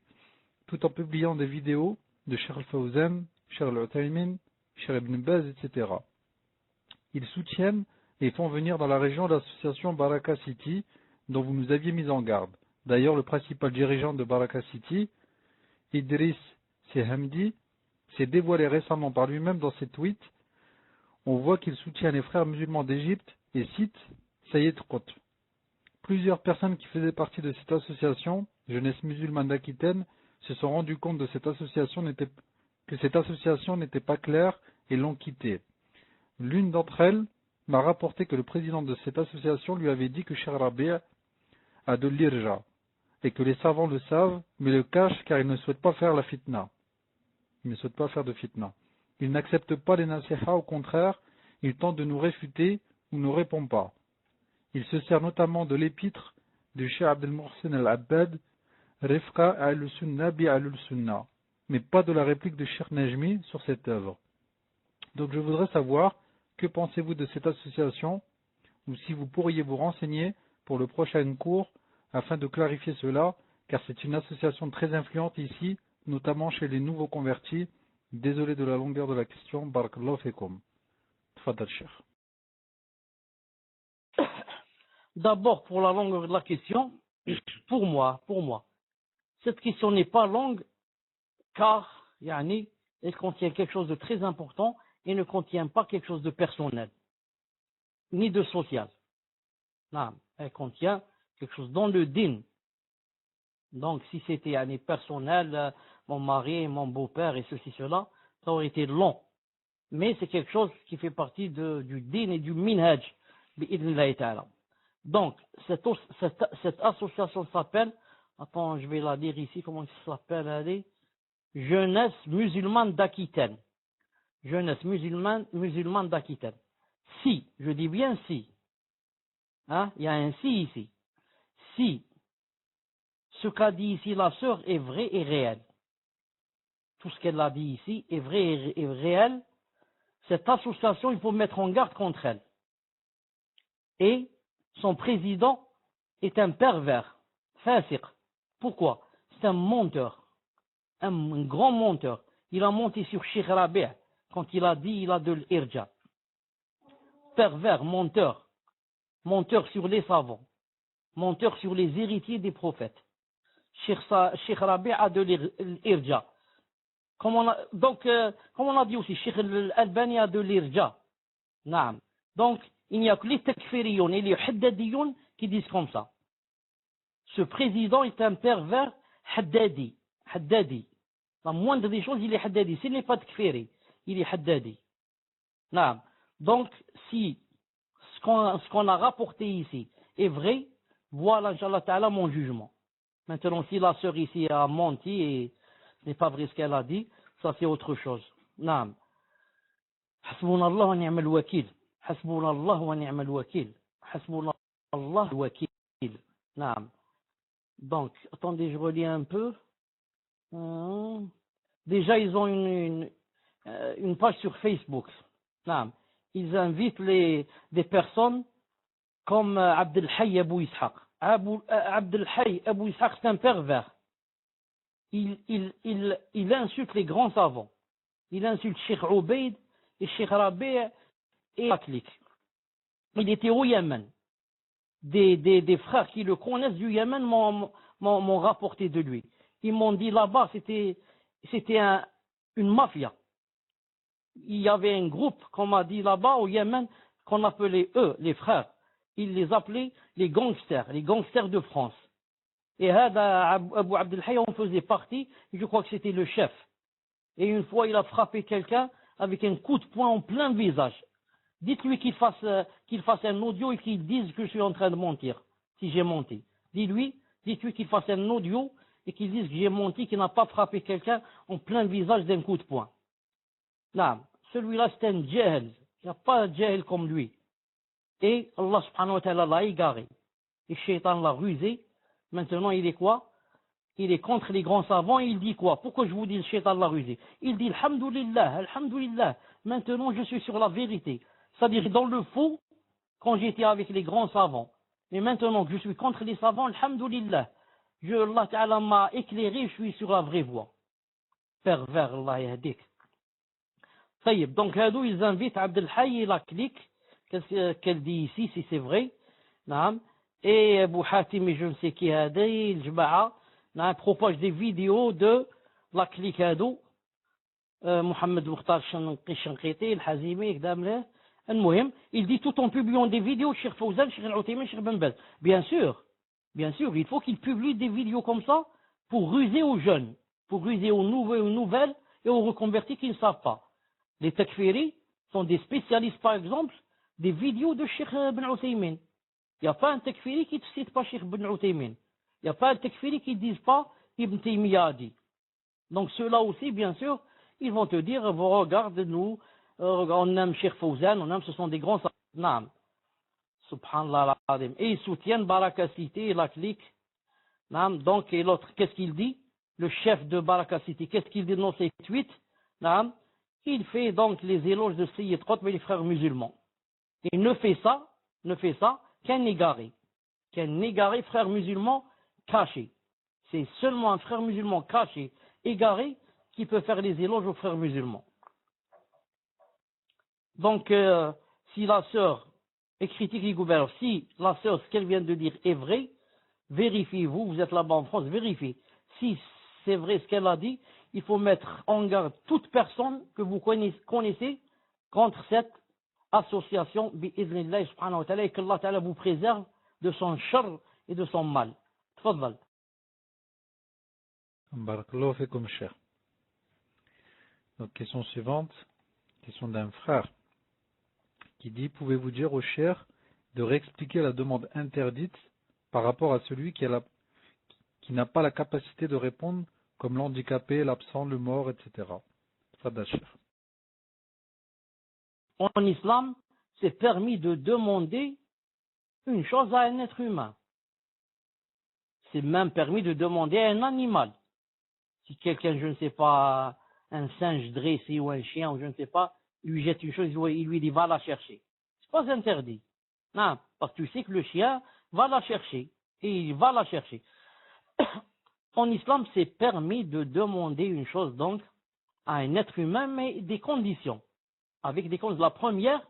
tout en publiant des vidéos de Cheikh Al-Fawzan, Cheikh Al-Uthaymin, Cheikh Ibn Baz, etc. Ils soutiennent et font venir dans la région l'association Baraka City, dont vous nous aviez mis en garde. D'ailleurs, le principal dirigeant de Baraka City, Idriss Sehamdi, s'est dévoilé récemment par lui-même dans ses tweets. On voit qu'il soutient les frères musulmans d'Égypte et cite Sayyid Qutb. Plusieurs personnes qui faisaient partie de cette association, Jeunesse musulmane d'Aquitaine, se sont rendues compte que cette association n'était pas claire et l'ont quittée. L'une d'entre elles m'a rapporté que le président de cette association lui avait dit que Cheikh Rabi' a de l'irja, et que les savants le savent, mais le cachent car ils ne souhaitent pas faire la fitna. Ils ne souhaitent pas faire de fitna. Ils n'acceptent pas les nasiha, au contraire, ils tentent de nous réfuter ou ne répondent pas. Il se sert notamment de l'épître du Cheikh Abdel Mohsen al-Abbad, Rifqa al-Sunna bi al-Sunna, mais pas de la réplique de Cheikh Najmi sur cette œuvre. Donc je voudrais savoir, que pensez-vous de cette association, ou si vous pourriez vous renseigner pour le prochain cours afin de clarifier cela, car c'est une association très influente ici, notamment chez les nouveaux convertis. Désolé de la longueur de la question. Barakallahu fikum. Tfadal Cheikh. D'abord, pour la longueur de la question, pour moi, cette question n'est pas longue, car, yani, elle contient quelque chose de très important et ne contient pas quelque chose de personnel, ni de social. Non, elle contient quelque chose dans le din. Donc, si c'était yani, personnel, mon mari, mon beau-père et ceci, cela, ça aurait été long. Mais c'est quelque chose qui fait partie du din et du minhaj, bi'idhnillahi ta'ala. Donc, cette association s'appelle, attends, je vais la dire ici, comment ça s'appelle, allez, Jeunesse musulmane d'Aquitaine. Jeunesse musulmane d'Aquitaine. Si, je dis bien si, hein, il y a un si ici. Si ce qu'a dit ici la sœur est vrai et réel, tout ce qu'elle a dit ici est vrai et réel, cette association, il faut mettre en garde contre elle. Et son président est un pervers, fasiq. Pourquoi? C'est un menteur, un grand menteur. Il a menti sur Cheikh Rabi' quand il a dit il a de l'irja. Pervers, menteur. Menteur sur les savants. Menteur sur les héritiers des prophètes. Cheikh Rabi' a de l'irja. Comme on a dit aussi, Cheikh Al-Albani a de l'irja. Naam. Donc, il n'y a que les takfiriyoun et les haddadiyoun qui disent comme ça. Ce président est un pervers haddadi. Haddadi. La moindre des choses, il est haddadi. S'il n'est pas takfiri, il est haddadi. Naam. Donc, si ce qu'on a rapporté ici est vrai, voilà, Inch'Allah Ta'ala, mon jugement. Maintenant, si la sœur ici a menti et ce n'est pas vrai ce qu'elle a dit, ça c'est autre chose. Naam. Hasbunallah wa ni'mal wakil. Hasbunallah wa ni'mal wakil. Hasbunallah wa wakil. Naam. Donc, attendez, je relis un peu. Déjà, ils ont une page sur Facebook. Naam. Ils invitent des personnes comme Abdel Hay Abou Ishaq. Abdel Hay Abou Ishaq, c'est un pervers. Il insulte les grands savants. Il insulte Cheikh Ubaid et Cheikh Rabi' et Aklik. Il était au Yémen. des frères qui le connaissent du Yémen m'ont rapporté de lui. Ils m'ont dit là-bas, c'était une mafia. Il y avait un groupe, qu'on m'a dit là-bas au Yémen, qu'on appelait eux, les frères. Ils les appelaient les gangsters de France. Et Abu Abdel Hayy en faisait partie, je crois que c'était le chef. Et une fois, il a frappé quelqu'un avec un coup de poing en plein visage. Dites-lui qu'il fasse un audio et qu'il dise que je suis en train de mentir, si j'ai menti. Dites-lui qu'il fasse un audio et qu'il dise que j'ai menti, qu'il n'a pas frappé quelqu'un en plein visage d'un coup de poing. Non, celui-là c'est un jahil. Il n'y a pas de jahil comme lui. Et Allah subhanahu wa ta'ala l'a égaré. Et Shaitan l'a rusé. Maintenant il est quoi? Il est contre les grands savants et il dit quoi? Pourquoi je vous dis le Shaitan l'a rusé? Il dit Alhamdulillah, Alhamdulillah. Maintenant je suis sur la vérité. C'est-à-dire dans le faux, quand j'étais avec les grands savants. Mais maintenant que je suis contre les savants, Alhamdulillah. Allah Ta'ala m'a éclairé, je suis sur la vraie voie. Pervers, Allah yahdik. طيب, donc ils invitent Abdel Hayy la clique, qu'elle dit ici, si c'est vrai. نعم. Et Abu Hatim et je ne sais qui هذا الجماعة propage des vidéos de la clique هذو محمد مختار الشنقيطي الحزيمي كذا ملاه. المهم, il dit tout en publiant des vidéos Cheikh Fawzan, Cheikh Al-Uthaymin, Cheikh Ben Baz. Bien sûr, il faut qu'il publie des vidéos comme ça pour ruser aux jeunes, pour ruser aux nouvelles et aux reconvertis qui ne savent pas. Les takfiris sont des spécialistes, par exemple, des vidéos de Cheikh Ben Uthaymin. Il n'y a pas un takfiri qui ne cite pas Cheikh Ben Uthaymin. Il n'y a pas un takfiri qui ne dise pas Ibn Taymiyyah a dit. Donc ceux-là aussi, bien sûr, ils vont te dire, regarde, nous, on aime Cheikh Fawzan, on aime, ce sont des grands... Naam. Subhanallah al-Azim. Et ils soutiennent Baraka City et la clique. Naam. Donc, et l'autre, qu'est-ce qu'il dit? Le chef de Baraka City, qu'est-ce qu'il dit dans ses tweets? Naam. Il fait donc les éloges de Sayyid Qutb et les frères musulmans. Et ne fait ça qu'un égaré. Qu'un égaré frère musulman caché. C'est seulement un frère musulman caché, égaré, qui peut faire les éloges aux frères musulmans. Donc, si la sœur est critique du gouvernement, si la sœur, ce qu'elle vient de dire est vrai, vérifiez, vous êtes là-bas en France, vérifiez. Si c'est vrai ce qu'elle a dit, il faut mettre en garde toute personne que vous connaissez contre cette association, bi'idhnillah subhanahu wa ta'ala, et que Allah ta'ala vous préserve de son charr et de son mal. Tfaddal. Barakallahu fikum, cher. Donc, question suivante, question d'un frère qui dit, pouvez-vous dire au cher de réexpliquer la demande interdite par rapport à celui qui n'a pas la capacité de répondre, comme l'handicapé, l'absent, le mort, etc. Fadal, cher. En islam, c'est permis de demander une chose à un être humain. C'est même permis de demander à un animal. Si quelqu'un, je ne sais pas, un singe dressé ou un chien, ou je ne sais pas, lui jette une chose, il lui dit va la chercher. C'est pas interdit. Non, parce que tu sais que le chien va la chercher. Et il va la chercher. En islam, c'est permis de demander une chose donc à un être humain, mais des conditions. Avec des conditions. La première,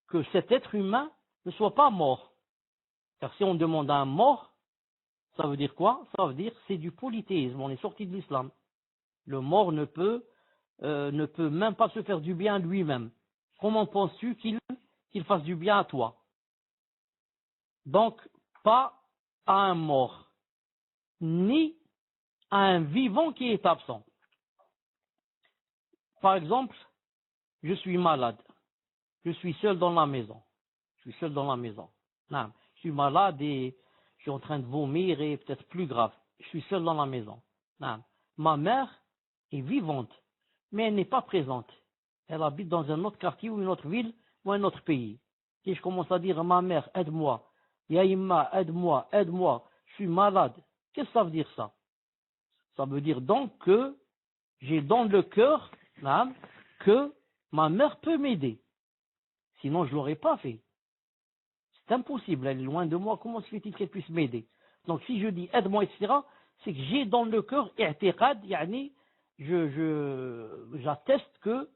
que cet être humain ne soit pas mort. Car si on demande à un mort, ça veut dire quoi? Ça veut dire c'est du polythéisme, on est sorti de l'islam. Le mort ne peut même pas se faire du bien à lui-même. Comment penses-tu qu'il fasse du bien à toi? Donc, pas à un mort, ni à un vivant qui est absent. Par exemple, je suis malade. Je suis seul dans la maison. Non, je suis malade et je suis en train de vomir et peut-être plus grave. Je suis seul dans la maison. Non. Ma mère est vivante, mais elle n'est pas présente. Elle habite dans un autre quartier ou une autre ville ou un autre pays. Et je commence à dire à ma mère, aide-moi. Yaïma, aide-moi, je suis malade. Qu'est-ce que ça veut dire ça? Ça veut dire donc que j'ai dans le cœur que ma mère peut m'aider. Sinon, je ne l'aurais pas fait. C'est impossible, elle est loin de moi, comment se fait-il qu'elle puisse m'aider? Donc si je dis aide-moi, etc., c'est que j'ai dans le cœur i'tiqad, yani, j'atteste que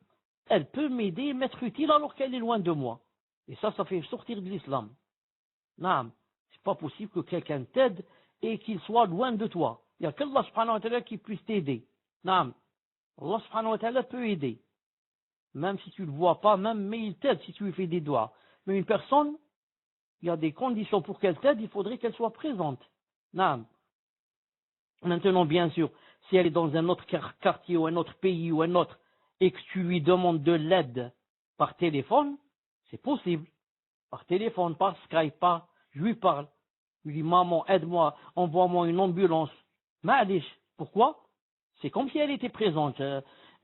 elle peut m'aider et m'être utile alors qu'elle est loin de moi. Et ça fait sortir de l'islam. Naam. C'est pas possible que quelqu'un t'aide et qu'il soit loin de toi. Il n'y a qu'Allah subhanahu wa ta'ala qui puisse t'aider. Naam. Allah subhanahu wa ta'ala peut aider. Même si tu ne le vois pas, mais il t'aide si tu lui fais des doigts. Mais une personne, il y a des conditions pour qu'elle t'aide, il faudrait qu'elle soit présente. Naam. Maintenant, bien sûr, si elle est dans un autre quartier ou un autre pays ou un autre, et que tu lui demandes de l'aide par téléphone, c'est possible. Par téléphone, par Skype, je lui parle. Je lui dis, maman, aide-moi, envoie-moi une ambulance. Ma'alish. Pourquoi? C'est comme si elle était présente.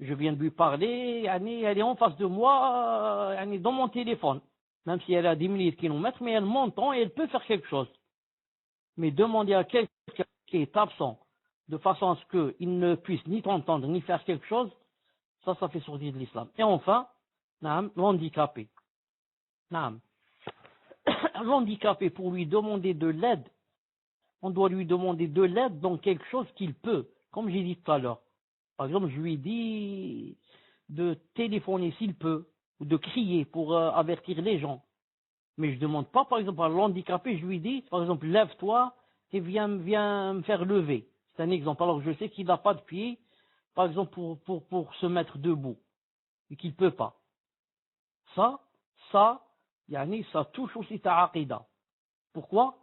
Je viens de lui parler, elle est en face de moi, elle est dans mon téléphone. Même si elle a 10 000 kilomètres, mais elle m'entend et elle peut faire quelque chose. Mais demander à quelqu'un qui est absent, de façon à ce qu'il ne puisse ni t'entendre, ni faire quelque chose, ça fait sortir de l'islam. Et enfin, l'handicapé. L'handicapé, pour lui demander de l'aide, on doit lui demander de l'aide dans quelque chose qu'il peut, comme j'ai dit tout à l'heure. Par exemple, je lui dis de téléphoner s'il peut, ou de crier pour avertir les gens. Mais je ne demande pas, par exemple, à l'handicapé, je lui dis, par exemple, lève-toi et viens me faire lever. C'est un exemple. Alors je sais qu'il n'a pas de pied, par exemple, pour se mettre debout, et qu'il ne peut pas. Ça touche aussi ta aqida. Pourquoi?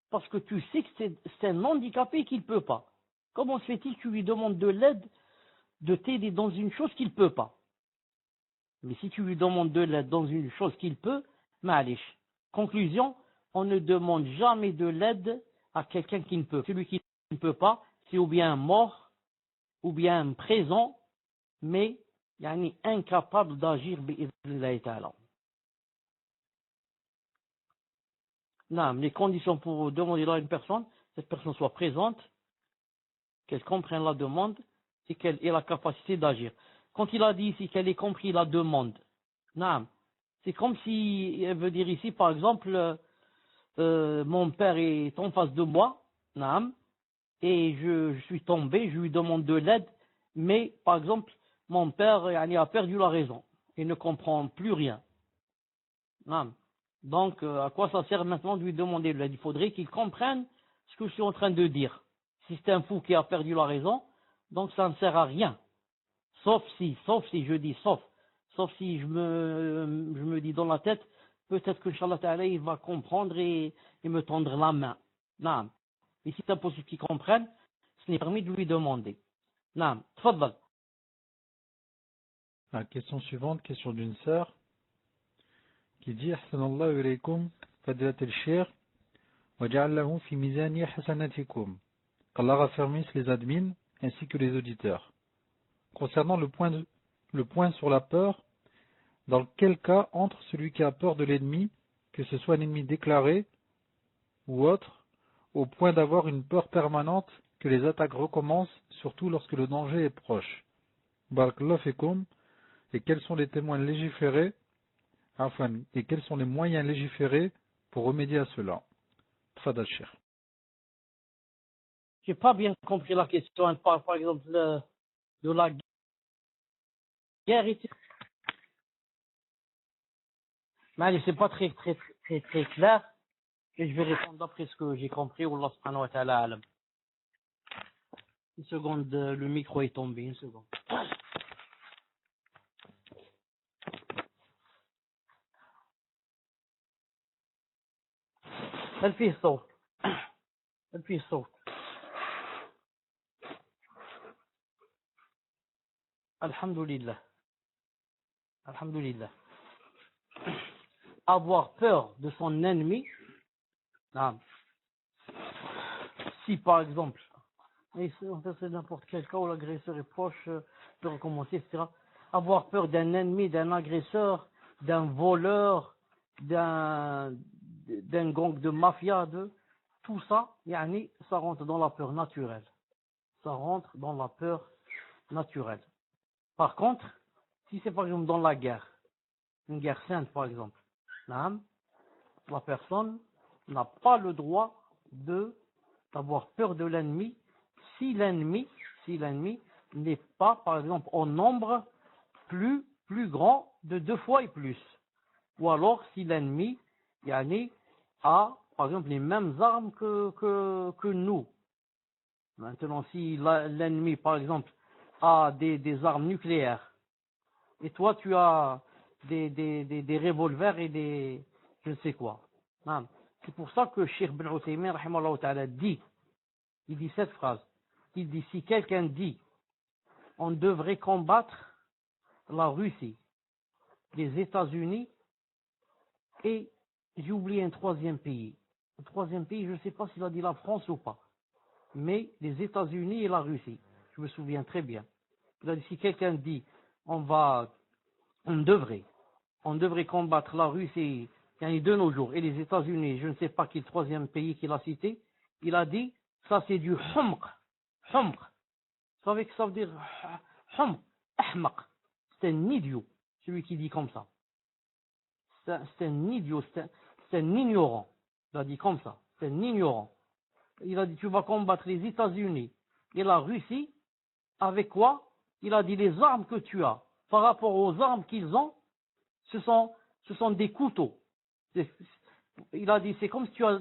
Parce que tu sais que c'est un handicapé qui ne peut pas. Comment se fait-il que tu lui demandes de l'aide, de t'aider dans une chose qu'il ne peut pas? Mais si tu lui demandes de l'aide dans une chose qu'il peut, ma'alish. Conclusion, on ne demande jamais de l'aide à quelqu'un qui ne peut. Celui qui ne peut pas, c'est ou bien mort, ou bien présent, mais incapable d'agir bi'idhnillahi ta'ala. Non, les conditions pour demander à une personne, cette personne soit présente, qu'elle comprenne la demande et qu'elle ait la capacité d'agir. Quand il a dit ici qu'elle ait compris la demande, non, c'est comme si elle veut dire ici, par exemple, mon père est en face de moi, non, et je suis tombé, je lui demande de l'aide, mais par exemple, mon père a perdu la raison, il ne comprend plus rien. Non. Donc, à quoi ça sert maintenant de lui demander de l'aide? Il faudrait qu'il comprenne ce que je suis en train de dire. Si c'est un fou qui a perdu la raison, donc ça ne sert à rien. Sauf si je me dis dans la tête, peut-être que Inch'Allah Ta'ala, il va comprendre et me tendre la main. Non. Mais si c'est impossible qu'il comprenne, ce n'est permis de lui demander. Non. Tfaddal. La question suivante, question d'une sœur, qui dit Ahsanallahu ilaykum fadilat al-Cheikh wa ja'allahu fi mizani hasanatikum. Qu'Allah raffermisse les admins ainsi que les auditeurs. Concernant le point sur la peur, dans quel cas entre celui qui a peur de l'ennemi, que ce soit un ennemi déclaré ou autre, au point d'avoir une peur permanente que les attaques recommencent, surtout lorsque le danger est proche. Barakallahu fikum. Et quels sont les témoins légiférés, et quels sont les moyens légiférés pour remédier à cela? Tfadal Cheikh. J'ai pas bien compris la question. Elle parle par exemple de la guerre. Mais c'est pas très clair. Et je vais répondre d'après ce que j'ai compris. Allah subhanahu wa ta'ala alam. Une seconde, le micro est tombé. Une seconde. هل فيه صوت Alhamdulillah. Avoir peur de son ennemi, si par exemple, c'est n'importe quel cas où l'agresseur est proche, peut recommencer, etc. Avoir peur d'un ennemi, d'un agresseur, d'un voleur, d'un gang de mafia, tout ça, ça rentre dans la peur naturelle. Par contre, si c'est par exemple dans la guerre, une guerre sainte par exemple, la personne n'a pas le droit d'avoir peur de l'ennemi si l'ennemi n'est pas par exemple en nombre plus grand de 2 fois et plus, ou alors si l'ennemi a par exemple, les mêmes armes que nous. Maintenant, si l'ennemi, par exemple, a des armes nucléaires, et toi, tu as des revolvers et des je ne sais quoi. Non. C'est pour ça que Cheikh Ben Uthaymin, rahimahullah ta'ala, il dit cette phrase. Il dit, si quelqu'un dit, on devrait combattre la Russie, les États-Unis, et j'ai oublié un troisième pays. Le troisième pays, je ne sais pas s'il a dit la France ou pas, mais les États-Unis et la Russie, je me souviens très bien. Il a dit, si quelqu'un dit, on devrait combattre la Russie de nos jours et les États-Unis, je ne sais pas quel troisième pays qu'il a cité, il a dit, ça c'est du humq. Humq. Vous savez que ça veut dire humq, ahmaq. C'est un idiot, celui qui dit comme ça. C'est un idiot, c'est un ignorant. Il a dit comme ça, c'est un ignorant. Il a dit, tu vas combattre les États-Unis et la Russie, avec quoi? Il a dit, les armes que tu as, par rapport aux armes qu'ils ont, ce sont des couteaux. Il a dit, c'est comme si tu as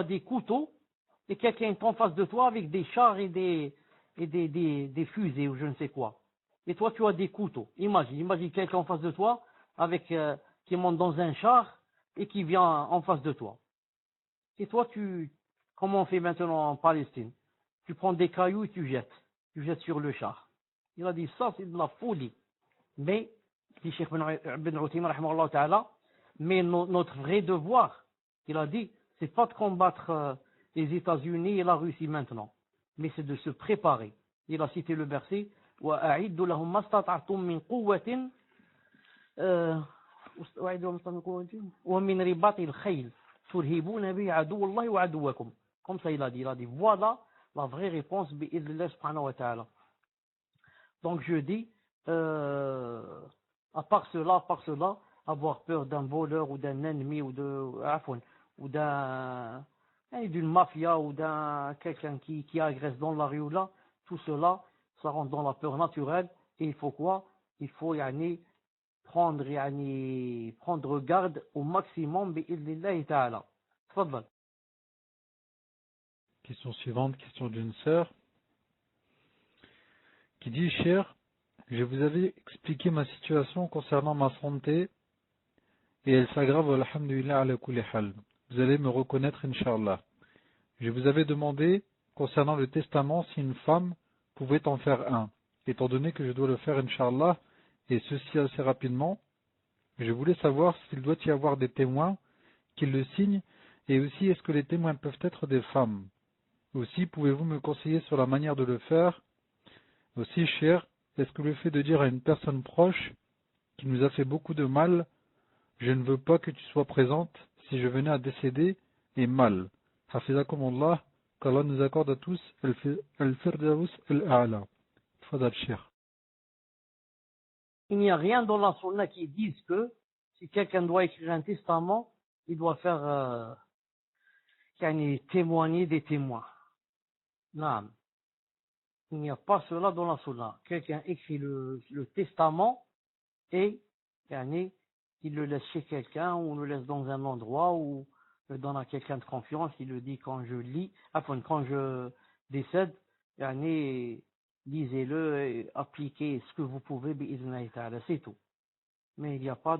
des couteaux et quelqu'un est en face de toi avec des chars et des fusées ou je ne sais quoi. Et toi, tu as des couteaux. Imagine quelqu'un en face de toi avec qui monte dans un char et qui vient en face de toi. Et toi, comment on fait maintenant en Palestine? Tu prends des cailloux et tu jettes sur le char. Il a dit, ça, c'est de la folie. Mais, dit Cheikh Ben Uthaymin, rahimahullah ta'ala, mais notre vrai devoir, il a dit, c'est pas de combattre les États-Unis et la Russie maintenant, mais c'est de se préparer. Il a cité le verset, وَأَعِدُّ لَهُمْ مَا اسْتَطَعْتُم مِّن قُوَّةٍ وَمِنْ رِبَاطِ الْخَيْلِ تُرْهِبُونَ بِهِ عَدُوَّ اللَّهِ وَعَدُوَّكُمْ. Comme ça il a dit, voilà la vraie réponse, bi'idhnillah subhanahu wa ta'ala. Donc je dis, à part cela, avoir peur d'un voleur ou d'un ennemi ou d'une mafia ou d'un quelqu'un qui agresse dans la rue ou là, tout cela, ça rentre dans la peur naturelle. Et il faut quoi? Il faut prendre garde au maximum bi'idhnillahi ta'ala. Tfaddal. Question suivante, question d'une sœur qui dit, cher, je vous avais expliqué ma situation concernant ma santé et elle s'aggrave, alhamdulillah ala kulli hal. Vous allez me reconnaître, Inch'Allah. Je vous avais demandé, concernant le testament, si une femme pouvait en faire un. Étant donné que je dois le faire, Inch'Allah, et ceci assez rapidement, je voulais savoir s'il doit y avoir des témoins qui le signent, et aussi est-ce que les témoins peuvent être des femmes. Aussi, pouvez-vous me conseiller sur la manière de le faire? Aussi, cher, est-ce que le fait de dire à une personne proche qui nous a fait beaucoup de mal, je ne veux pas que tu sois présente si je venais à décéder, est mal? Hafizakumullah, qu'Allah nous accorde à tous al-Firdaus al-A'la. Fadal cher. Il n'y a rien dans la sunna qui dise que si quelqu'un doit écrire un testament, il doit faire témoigner des témoins. Non. Il n'y a pas cela dans la sunna. Quelqu'un écrit le testament et il le laisse chez quelqu'un ou le laisse dans un endroit ou le donne à quelqu'un de confiance. Il le dit quand je décède, lisez-le et appliquez ce que vous pouvez, bi'idhnillahi ta'ala, c'est tout. Mais il n'y a pas,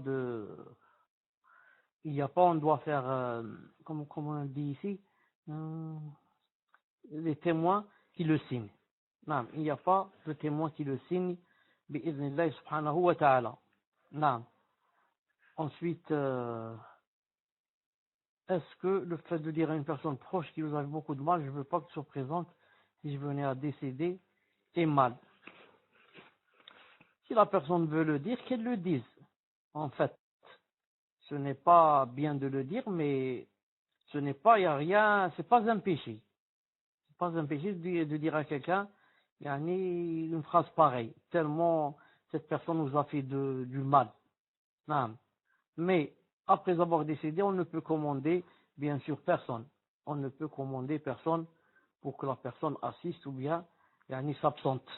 on doit faire, comment on dit ici, les témoins qui le signent. Non, il n'y a pas de témoin qui le signe, bi'idhnillah subhanahu wa ta'ala. Non. Ensuite, est-ce que le fait de dire à une personne proche qui nous a fait beaucoup de mal, je ne veux pas que tu sois présente si je venais à décéder, est mal? Si la personne veut le dire, qu'elle le dise. En fait, ce n'est pas bien de le dire, mais il n'y a rien, c'est pas un péché. C'est pas un péché de dire à quelqu'un, une phrase pareille, tellement cette personne nous a fait du mal. Non. Mais, après avoir décédé, on ne peut commander, bien sûr, personne. On ne peut commander personne pour que la personne assiste ou bien, s'absente.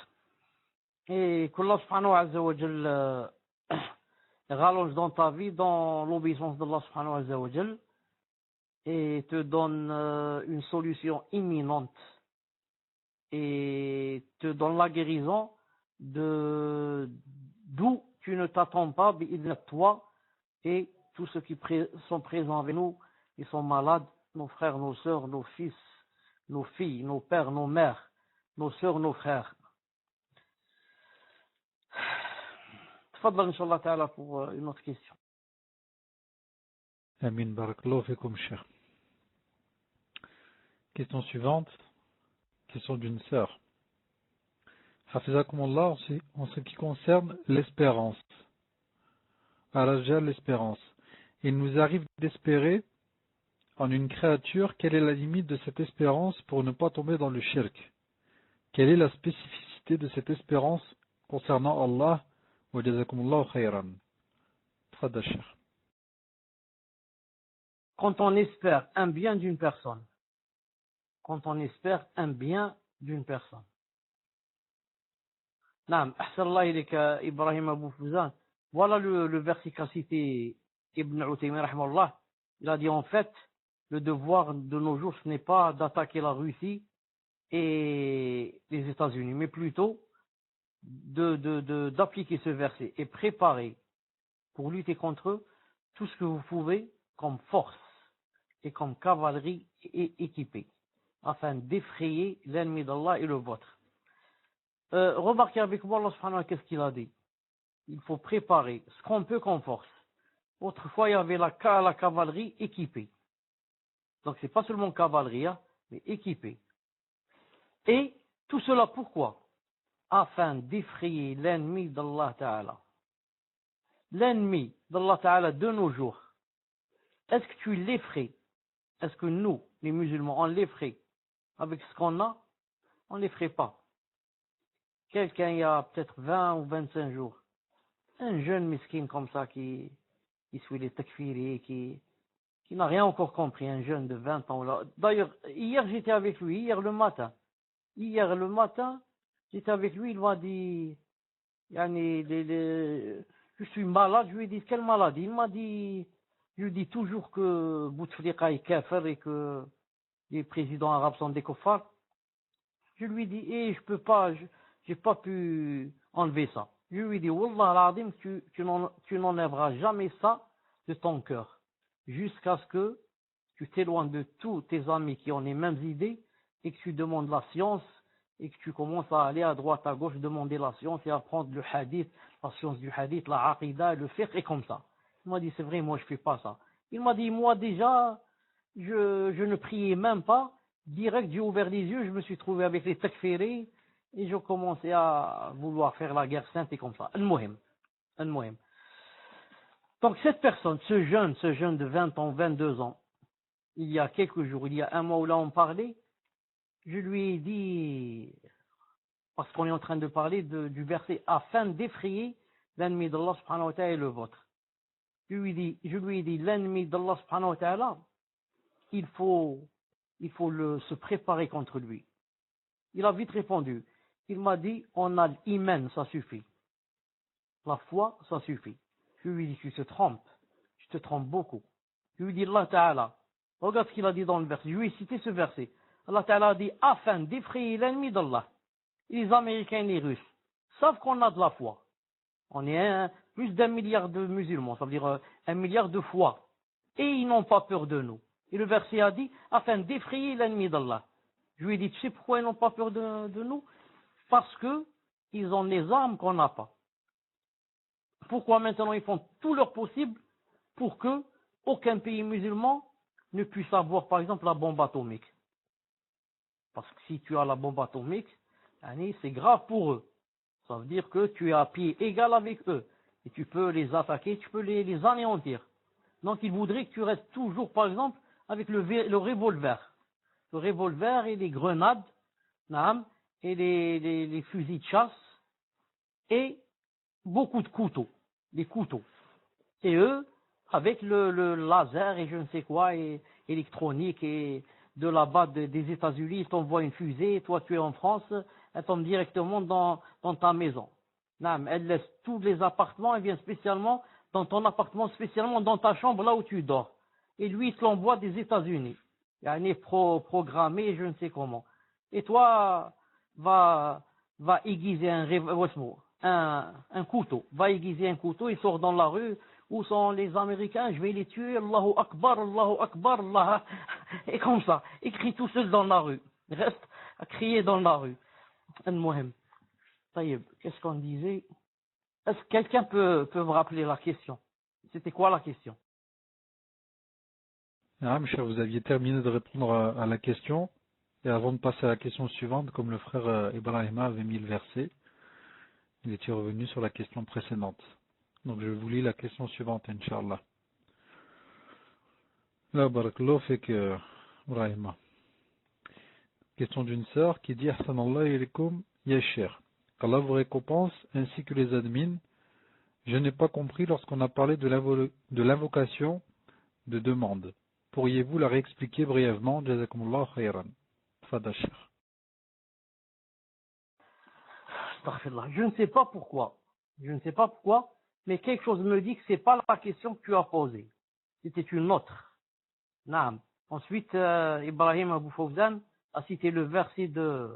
Et qu'Allah subhanahu wa ta'ala rallonge dans ta vie dans l'obéissance d'Allah subhanahu wa ta'ala et te donne une solution imminente et te donne la guérison d'où tu ne t'attends pas, toi et tous ceux qui sont présents avec nous, ils sont malades, nos frères, nos sœurs, nos fils, nos filles, nos pères, nos mères, nos sœurs, nos frères. تفضل إن شاء الله تعالى pour une autre question. Amin barakallahu fikum cher. Question suivante. Question d'une sœur. Hafizakumullah, en ce qui concerne l'espérance. Al-Ajal, l'espérance. Il nous arrive d'espérer en une créature. Quelle est la limite de cette espérance pour ne pas tomber dans le shirk? Quelle est la spécificité de cette espérance concernant Allah? Wa jazakumullahu khayran. Tfadal Cheikh. Quand on espère un bien d'une personne, Naam, ahsanallah ilayka Ibrahim Abou Fouzan. Voilà le verset qu'a cité Ibn Uthaymin rahimahullah. Il a dit en fait, le devoir de nos jours, ce n'est pas d'attaquer la Russie et les États-Unis, mais plutôt d'appliquer ce verset et préparer pour lutter contre eux tout ce que vous pouvez comme force et comme cavalerie équipée, afin d'effrayer l'ennemi d'Allah et le vôtre. Remarquez avec moi, Allah subhanahu wa ta'ala, qu'est-ce qu'il a dit? Il faut préparer ce qu'on peut comme force. Autrefois, il y avait la cavalerie équipée. Donc, c'est pas seulement cavalerie, hein, mais équipée. Et tout cela, pourquoi? Afin d'effrayer l'ennemi d'Allah Ta'ala. L'ennemi d'Allah Ta'ala de nos jours. Est-ce que tu l'effraies? Est-ce que nous, les musulmans, on l'effraie avec ce qu'on a? On ne l'effraie pas. Quelqu'un, il y a peut-être 20 ou 25 jours, un jeune miskin comme ça qui suit les takfiri, qui n'a rien encore compris, un jeune de 20 ans. D'ailleurs, hier j'étais avec lui, hier le matin, j'étais avec lui, il m'a dit, je suis malade, je lui ai dit, quelle maladie? Il m'a dit, je lui dis toujours que Bouteflika est kafir et que les présidents arabes sont des kuffars. Je lui dis, je peux pas, j'ai pas pu enlever ça. Je lui dis, Wallah al-Azim, tu n'enlèveras jamais ça de ton cœur, jusqu'à ce que tu t'éloignes de tous tes amis qui ont les mêmes idées et que tu demandes la science et que tu commences à aller à droite, à gauche, demander la science et apprendre le hadith, la science du hadith, la aqidah, le fiqh et comme ça. Il m'a dit, c'est vrai, moi je fais pas ça. Il m'a dit, moi déjà, je ne priais même pas. Direct, j'ai ouvert les yeux, je me suis trouvé avec les takfiris et je commençais à vouloir faire la guerre sainte et comme ça. Al-Muhim. Donc cette personne, ce jeune de 20 ans, 22 ans, il y a quelques jours, il y a un mois où là on parlait, je lui ai dit, parce qu'on est en train de parler du verset, afin d'effrayer l'ennemi d'Allah subhanahu wa ta'ala et le vôtre. Je lui ai dit, l'ennemi d'Allah subhanahu wa ta'ala, il faut se préparer contre lui. Il a vite répondu. Il m'a dit, on a l'iman, ça suffit. La foi, ça suffit. Je lui ai dit, tu te trompes beaucoup. Je lui ai dit, Allah Ta'ala, regarde ce qu'il a dit dans le verset. Je lui ai cité ce verset. Allah Ta'ala a dit, afin d'effrayer l'ennemi d'Allah. Les Américains et les Russes savent qu'on a de la foi. On est plus d'1 milliard de musulmans, ça veut dire 1 milliard de foi. Et ils n'ont pas peur de nous. Et le verset a dit, afin d'effrayer l'ennemi d'Allah. Je lui ai dit, tu sais pourquoi ils n'ont pas peur de nous? Parce que ils ont les armes qu'on n'a pas. Pourquoi maintenant ils font tout leur possible pour que aucun pays musulman ne puisse avoir, par exemple, la bombe atomique? Parce que si tu as la bombe atomique, c'est grave pour eux. Ça veut dire que tu es à pied égal avec eux. Et tu peux les attaquer, tu peux les anéantir. Donc ils voudraient que tu restes toujours, par exemple, avec le revolver. Le revolver et les grenades, et les fusils de chasse, et beaucoup de couteaux, des couteaux. Et eux, avec le laser et je ne sais quoi, et électronique, et de là-bas des États-Unis, ils t'envoient une fusée, et toi tu es en France, elle tombe directement dans ta maison. Elle laisse tous les appartements, elle vient spécialement dans ton appartement, spécialement dans ta chambre, là où tu dors. et lui il te l'envoie des États-Unis. Il est programmé, je ne sais comment. Et toi, va aiguiser un couteau. Va aiguiser un couteau, il sort dans la rue. Où sont les Américains? Je vais les tuer. Allahu Akbar, Allahu Akbar, Allah. Et comme ça, il crie tout seul dans la rue. Il reste à crier dans la rue. Al-Muhim. Taïb, qu'est-ce qu'on disait? Est-ce que quelqu'un peut me rappeler la question? C'était quoi la question? Ah, cher, vous aviez terminé de répondre à la question. Et avant de passer à la question suivante, comme le frère Ibrahima avait mis le verset, il était revenu sur la question précédente. Donc je vous lis la question suivante, Inch'Allah. Là, barakallahu fik, Ibrahima. Question d'une sœur qui dit Ahsanallah ilaykum ya Cheikh. qu'Allah vous récompense ainsi que les admins. Je n'ai pas compris lorsqu'on a parlé de l'invocation de demande. Pourriez-vous la réexpliquer brièvement? Jazakumullah khayran. Tfadal Cheikh. Je ne sais pas pourquoi. Je ne sais pas pourquoi, mais quelque chose me dit que c'est pas la question que tu as posée. C'était une autre. Naam. Ensuite, Ibrahim Abou Fawzan a cité le verset de...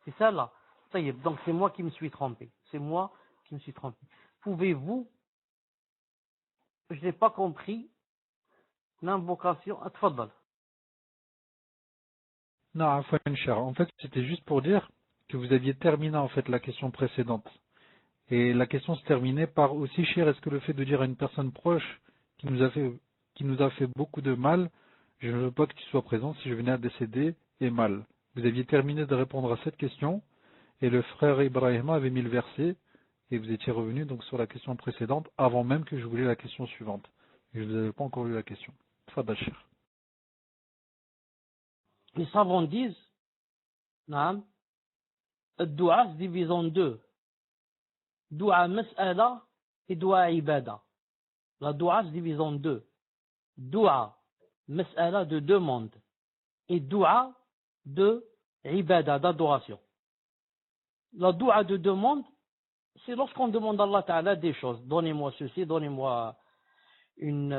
C'est ça là. Ça y est, donc c'est moi qui me suis trompé. C'est moi qui me suis trompé. Pouvez-vous... Je n'ai pas compris l'invocation... Tfadal. Non, afwan cher. En fait, c'était juste pour dire que vous aviez terminé en fait la question précédente. Et la question se terminait par aussi cher, est-ce que le fait de dire à une personne proche qui nous a fait beaucoup de mal, je ne veux pas que tu sois présent si je venais à décéder, est mal. Vous aviez terminé de répondre à cette question et le frère Ibrahim avait mis le verset et vous étiez revenu donc sur la question précédente avant même que je voulais la question suivante. Et je ne vous avais pas encore lu la question. Tfadal Cheikh. Les savants disent, naam, le dua se divise en deux. Dua mas'ala et dua ibada. La dua se divise en deux. Dua mas'ala de demande et dua de ibada, d'adoration. La dua de demande, c'est lorsqu'on demande à Allah Ta'ala des choses. Donnez-moi ceci, donnez-moi une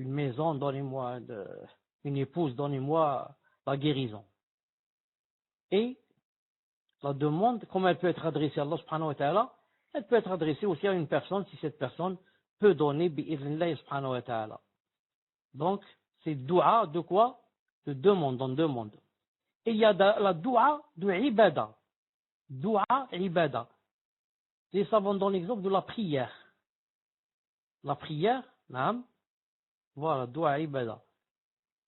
maison, donnez-moi une épouse, donnez-moi la guérison. Et la demande, comme elle peut être adressée à Allah Subhanahu wa Ta'ala, elle peut être adressée aussi à une personne si cette personne peut donner bi'idhnillah Subhanahu wa Ta'ala. Donc, c'est dua de quoi? De demande, en demande. Et il y a la dua de ibada. Dua ibada. Les savants dans l'exemple de la prière. La prière, naam, voilà, dua ibada.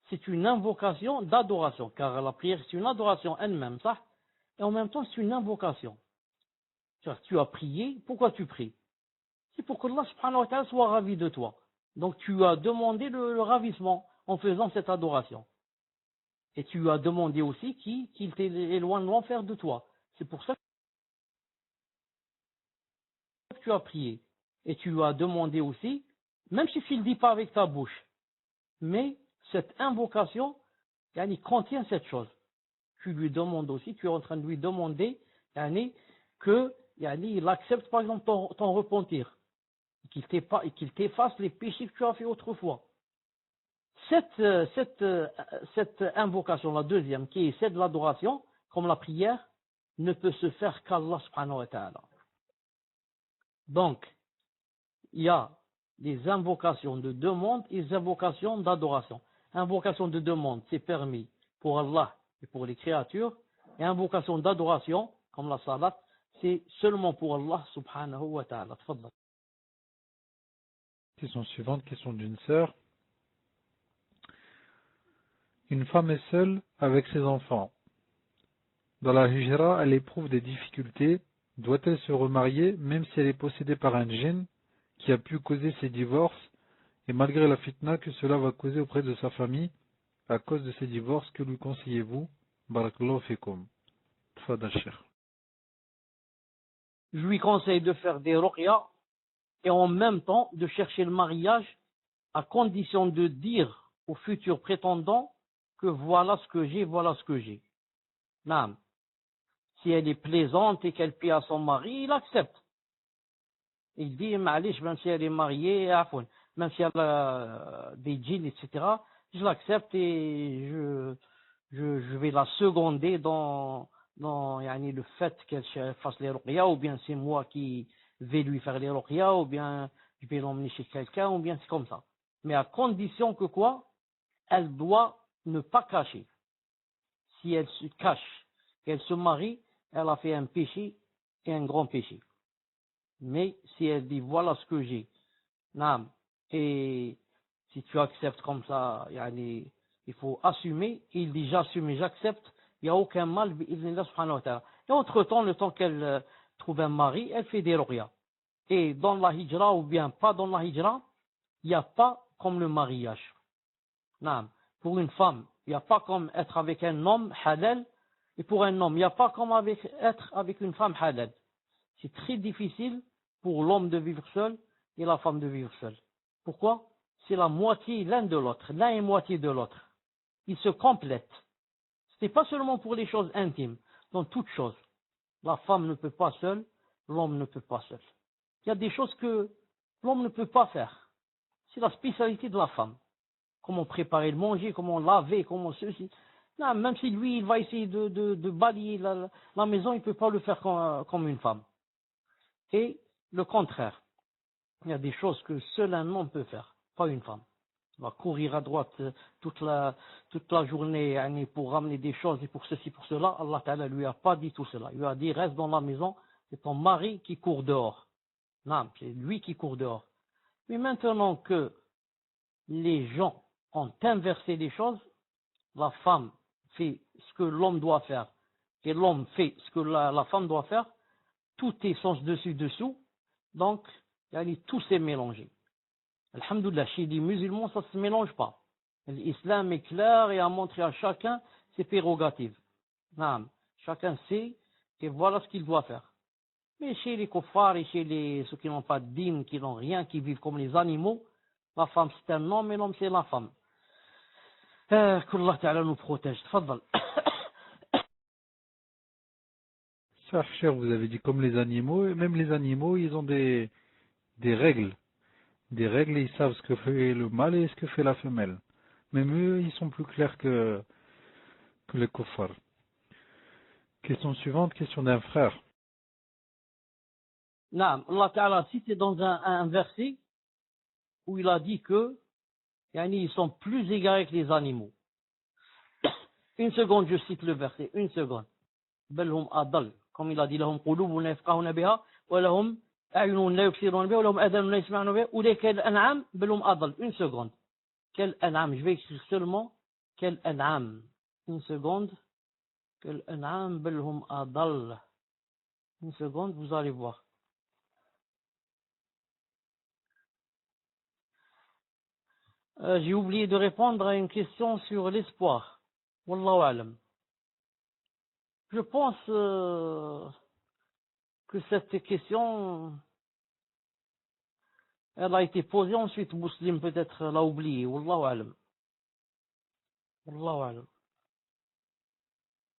C'est une invocation d'adoration, car la prière c'est une adoration elle-même, ça. Et en même temps c'est une invocation. Tu as prié, pourquoi tu pries? C'est pour que Allah subhanahu wa ta'ala soit ravi de toi. Donc tu as demandé le ravissement en faisant cette adoration. Et tu as demandé aussi qu'il t'éloigne l'enfer de toi. C'est pour ça que tu as prié. Et tu as demandé aussi, même si tu ne le dis pas avec ta bouche, mais cette invocation, yani, contient cette chose. Tu lui demandes aussi, tu es en train de lui demander yani, que yani, il accepte par exemple ton repentir, qu'il t'efface les péchés que tu as fait autrefois. Cette invocation, la deuxième, qui est celle de l'adoration, comme la prière, ne peut se faire qu'Allah subhanahu wa ta'ala. Donc, il y a des invocations de demande et des invocations d'adoration. Invocation de demande, c'est permis pour Allah et pour les créatures. Et invocation d'adoration, comme la salat, c'est seulement pour Allah subhanahu wa ta'ala. Tfadal. Question suivante, question d'une sœur. Une femme est seule avec ses enfants. Dans la hijra, elle éprouve des difficultés. Doit-elle se remarier même si elle est possédée par un djinn qui a pu causer ces divorces et malgré la fitna que cela va causer auprès de sa famille à cause de ces divorces, que lui conseillez-vous? Barakallahu fikum. Tfadal Cheikh. Je lui conseille de faire des ruqya et en même temps de chercher le mariage à condition de dire aux futurs prétendants que voilà ce que j'ai, voilà ce que j'ai. Naam. Si elle est plaisante et qu'elle plaît à son mari, il accepte. Il dit, ma'alish, même si elle est mariée, afouine. même s'il y a des djinns, etc., je l'accepte et je vais la seconder dans yani, le fait qu'elle fasse les ruqya, ou bien c'est moi qui vais lui faire les ruqya, ou bien je vais l'emmener chez quelqu'un, ou bien c'est comme ça. Mais à condition que quoi? Elle doit ne pas cacher. Si elle se cache, qu'elle se marie, elle a fait un péché et un grand péché. Mais si elle dit voilà ce que j'ai, naam, et si tu acceptes comme ça, yani, il faut assumer, il dit j'assume et j'accepte, il n'y a aucun mal, bi'idhnillah subhanahu wa ta'ala. Et entre-temps, le temps qu'elle trouve un mari, elle fait des ruqya. Et dans la hijra ou bien pas dans la hijra, il n'y a pas comme le mariage. Naam. Pour une femme, il n'y a pas comme être avec un homme halal, et pour un homme, il n'y a pas comme être avec une femme halal. C'est très difficile pour l'homme de vivre seul et la femme de vivre seule. Pourquoi? C'est la moitié l'un de l'autre, l'un est moitié de l'autre. Ils se complètent. Ce n'est pas seulement pour les choses intimes, dans toutes choses. La femme ne peut pas seule, l'homme ne peut pas seul. Il y a des choses que l'homme ne peut pas faire. C'est la spécialité de la femme. Comment préparer le manger, comment laver, comment ceci. Non, même si lui, il va essayer de balayer la maison, il ne peut pas le faire comme une femme. Et le contraire. Il y a des choses que seul un homme peut faire, pas une femme. Il va courir à droite toute la journée pour ramener des choses et pour ceci, pour cela. Allah Ta'ala lui a pas dit tout cela. Il lui a dit reste dans la maison, c'est ton mari qui court dehors. Non, c'est lui qui court dehors. Mais maintenant que les gens ont inversé les choses, la femme fait ce que l'homme doit faire et l'homme fait ce que la femme doit faire, tout est sens dessus-dessous, donc tout s'est mélangé. Alhamdoulilah, chez les musulmans, ça ne se mélange pas. L'islam est clair et a montré à chacun ses prérogatives. Naam. Chacun sait et voilà ce qu'il doit faire. Mais chez les kuffars et chez ceux qui n'ont pas de dîme, qui n'ont rien, qui vivent comme les animaux, la femme c'est un homme et l'homme c'est la femme. Qu'Allah Ta'ala nous protège. Tfaddal. Cher, vous avez dit comme les animaux, et même les animaux, ils ont des règles. Des règles, et ils savent ce que fait le mâle et ce que fait la femelle. Même eux, ils sont plus clairs que les kuffars. Question suivante, question d'un frère. Naam, Allah Ta'ala cite dans un verset où il a dit que ils sont plus égarés que les animaux. Une seconde, je cite le verset, une seconde. بل هم أضل, comme il a dit, لهم قلوب لا يفقهون بها ولهم أعين لا يبصرون بها ولهم آذان لا يسمعون بها أولئك كالأنعام بل هم أضل. Une seconde. Quel an'am, je vais écrire seulement quel an'am. Une seconde. Quel an'am بل هم أضل. Une seconde, vous allez voir. J'ai oublié de répondre à une question sur l'espoir. Wallahu alam. Je pense que cette question, elle a été posée, ensuite Muslim peut-être l'a oubliée. Wallahu alam. Wallahu alam.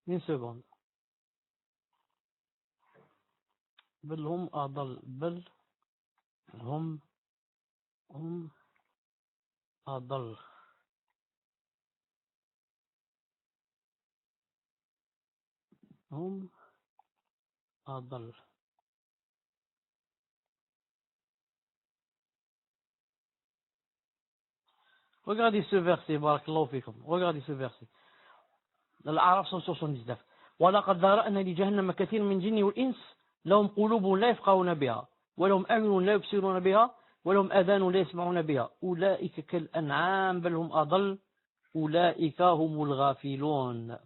Une seconde. بل هم أضل. بل هم أضل. هم أضل. Regardez ce verset, barakallahu fikum. Regardez ce verset. Al-A'raf 179. وَلَقَدْ ذَرَأْنَا لِجَهَنَّمَ كَثِيرًا مِنَ الْجِنِّ وَالْإِنسِ لَهُمْ قُلُوبٌ لَا يَفْقَهُونَ بِهَا وَلَهُمْ أَعْيُنٌ لَا يُبْصِرُونَ بِهَا وَلَهُمْ آذَانٌ لا يسمعون بها أولئك كالأنعام بل هم أضل أولئك هم الغافلون.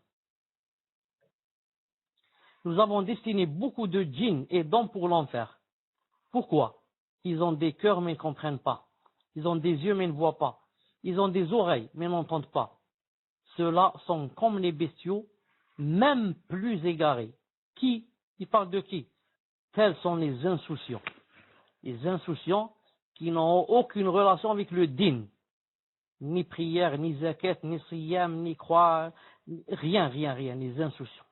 Nous avons destiné beaucoup de djinns et d'hommes pour l'enfer. Pourquoi? Ils ont des cœurs mais ne comprennent pas. Ils ont des yeux mais ne voient pas. Ils ont des oreilles mais n'entendent pas. Ceux-là sont comme les bestiaux, même plus égarés. Qui? Il parle de qui? Tels sont les insouciants. Les insouciants qui n'ont aucune relation avec le din. Ni prière, ni zakat, ni siyam, ni croix, rien, les insouciants.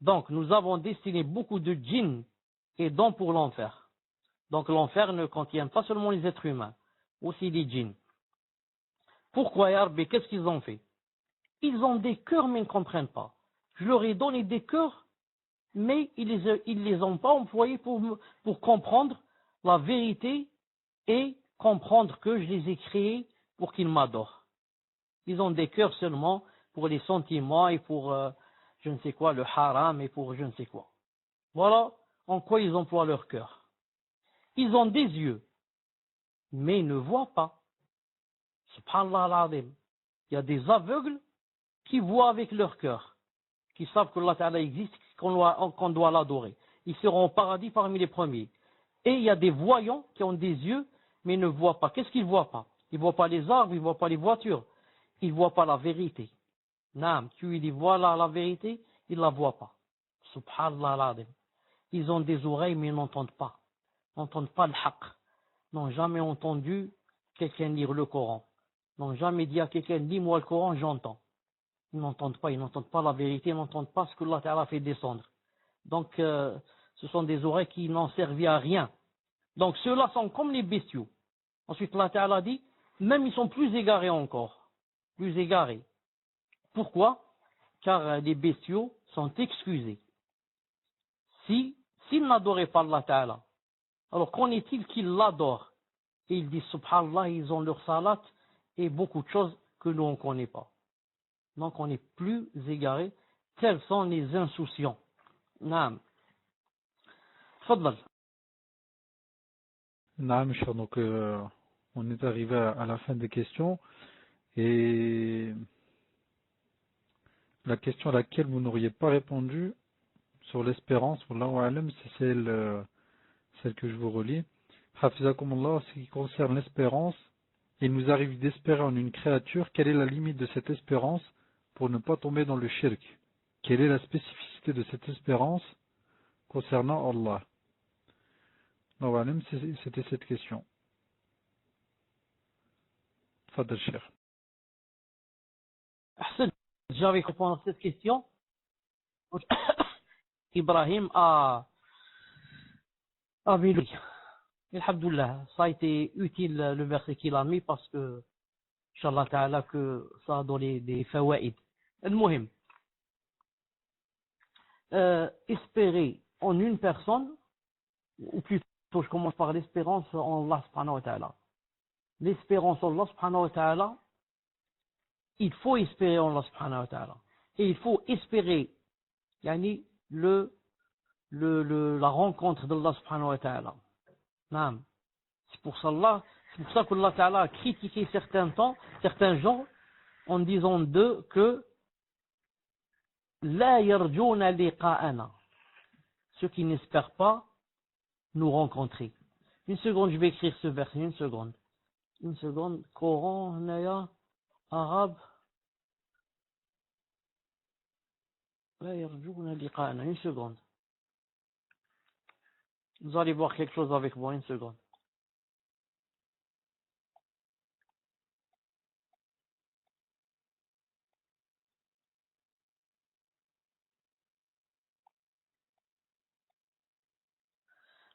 Donc, nous avons destiné beaucoup de djinns et dons pour l'enfer. Donc, l'enfer ne contient pas seulement les êtres humains. aussi les djinns. Pourquoi, ya Rabbi, qu'est-ce qu'ils ont fait? Ils ont des cœurs, mais ils ne comprennent pas. Je leur ai donné des cœurs, mais ils les ont pas employés pour comprendre la vérité et comprendre que je les ai créés pour qu'ils m'adorent. Ils ont des cœurs seulement pour les sentiments et pour je ne sais quoi, le haram et pour je ne sais quoi. Voilà en quoi ils emploient leur cœur. Ils ont des yeux, mais ils ne voient pas. Subhanallah al-Azim. Il y a des aveugles qui voient avec leur cœur, qui savent que Allah Ta'ala existe, qu'on doit l'adorer. Ils seront au paradis parmi les premiers. Et il y a des voyants qui ont des yeux, mais ils ne voient pas. Qu'est-ce qu'ils ne voient pas? Ils ne voient pas les arbres, ils ne voient pas les voitures. Ils ne voient pas la vérité. Naam, tu lui dis voilà la vérité, ils ne la voient pas. Subhanallah al-Azim. Ils ont des oreilles, mais ils n'entendent pas. Ils n'entendent pas le haqq. Ils n'ont jamais entendu quelqu'un lire le Coran. Ils n'ont jamais dit à quelqu'un, lis-moi le Coran, j'entends. Ils n'entendent pas la vérité, ils n'entendent pas ce que Allah Ta'ala fait descendre. Donc, ce sont des oreilles qui n'ont servi à rien. Donc, ceux-là sont comme les bestiaux. Ensuite, Allah Ta'ala dit, même ils sont plus égarés encore. Plus égarés. Pourquoi? Car les bestiaux sont excusés. S'ils n'adoraient pas Allah Ta'ala, alors qu'en est-il qu'ils l'adorent? Et ils disent, subhanallah, ils ont leur salat et beaucoup de choses que nous on ne connaît pas. Donc on est plus égarés. Tels sont les insouciants. Naam. Fadlal. Naam, cher, donc on est arrivé à la fin des questions et la question à laquelle vous n'auriez pas répondu sur l'espérance, wallahu alam, c'est celle que je vous relis. Hafizakumullah, en ce qui concerne l'espérance, il nous arrive d'espérer en une créature. Quelle est la limite de cette espérance pour ne pas tomber dans le shirk? Quelle est la spécificité de cette espérance concernant Allah? Wallahu alam, c'était cette question. Fadal Cheikh. J'avais répondu à cette question. Ibrahim a mis. Alhamdoulilah, ça a été utile le verset qu'il a mis parce que, Inch'Allah Ta'ala, que ça a donné des fawaïd. Al-Muhim, espérer en une personne, ou plutôt je commence par l'espérance en Allah Subhanahu wa Ta'ala. L'espérance en Allah Subhanahu wa Ta'ala, il faut espérer en Allah Subhanahu wa Ta'ala. Et il faut espérer, yani, la rencontre d'Allah Subhanahu wa Ta'ala. C'est pour ça que Allah Ta'ala a critiqué certains gens, en disant d'eux que la yarjuna liqa'ana, ceux qui n'espèrent pas nous rencontrer. Une seconde, je vais écrire ce verset, une seconde, Coran, Naya, arabe, la yarjuna liqa'ana, une seconde. Vous allez voir quelque chose avec moi, une seconde.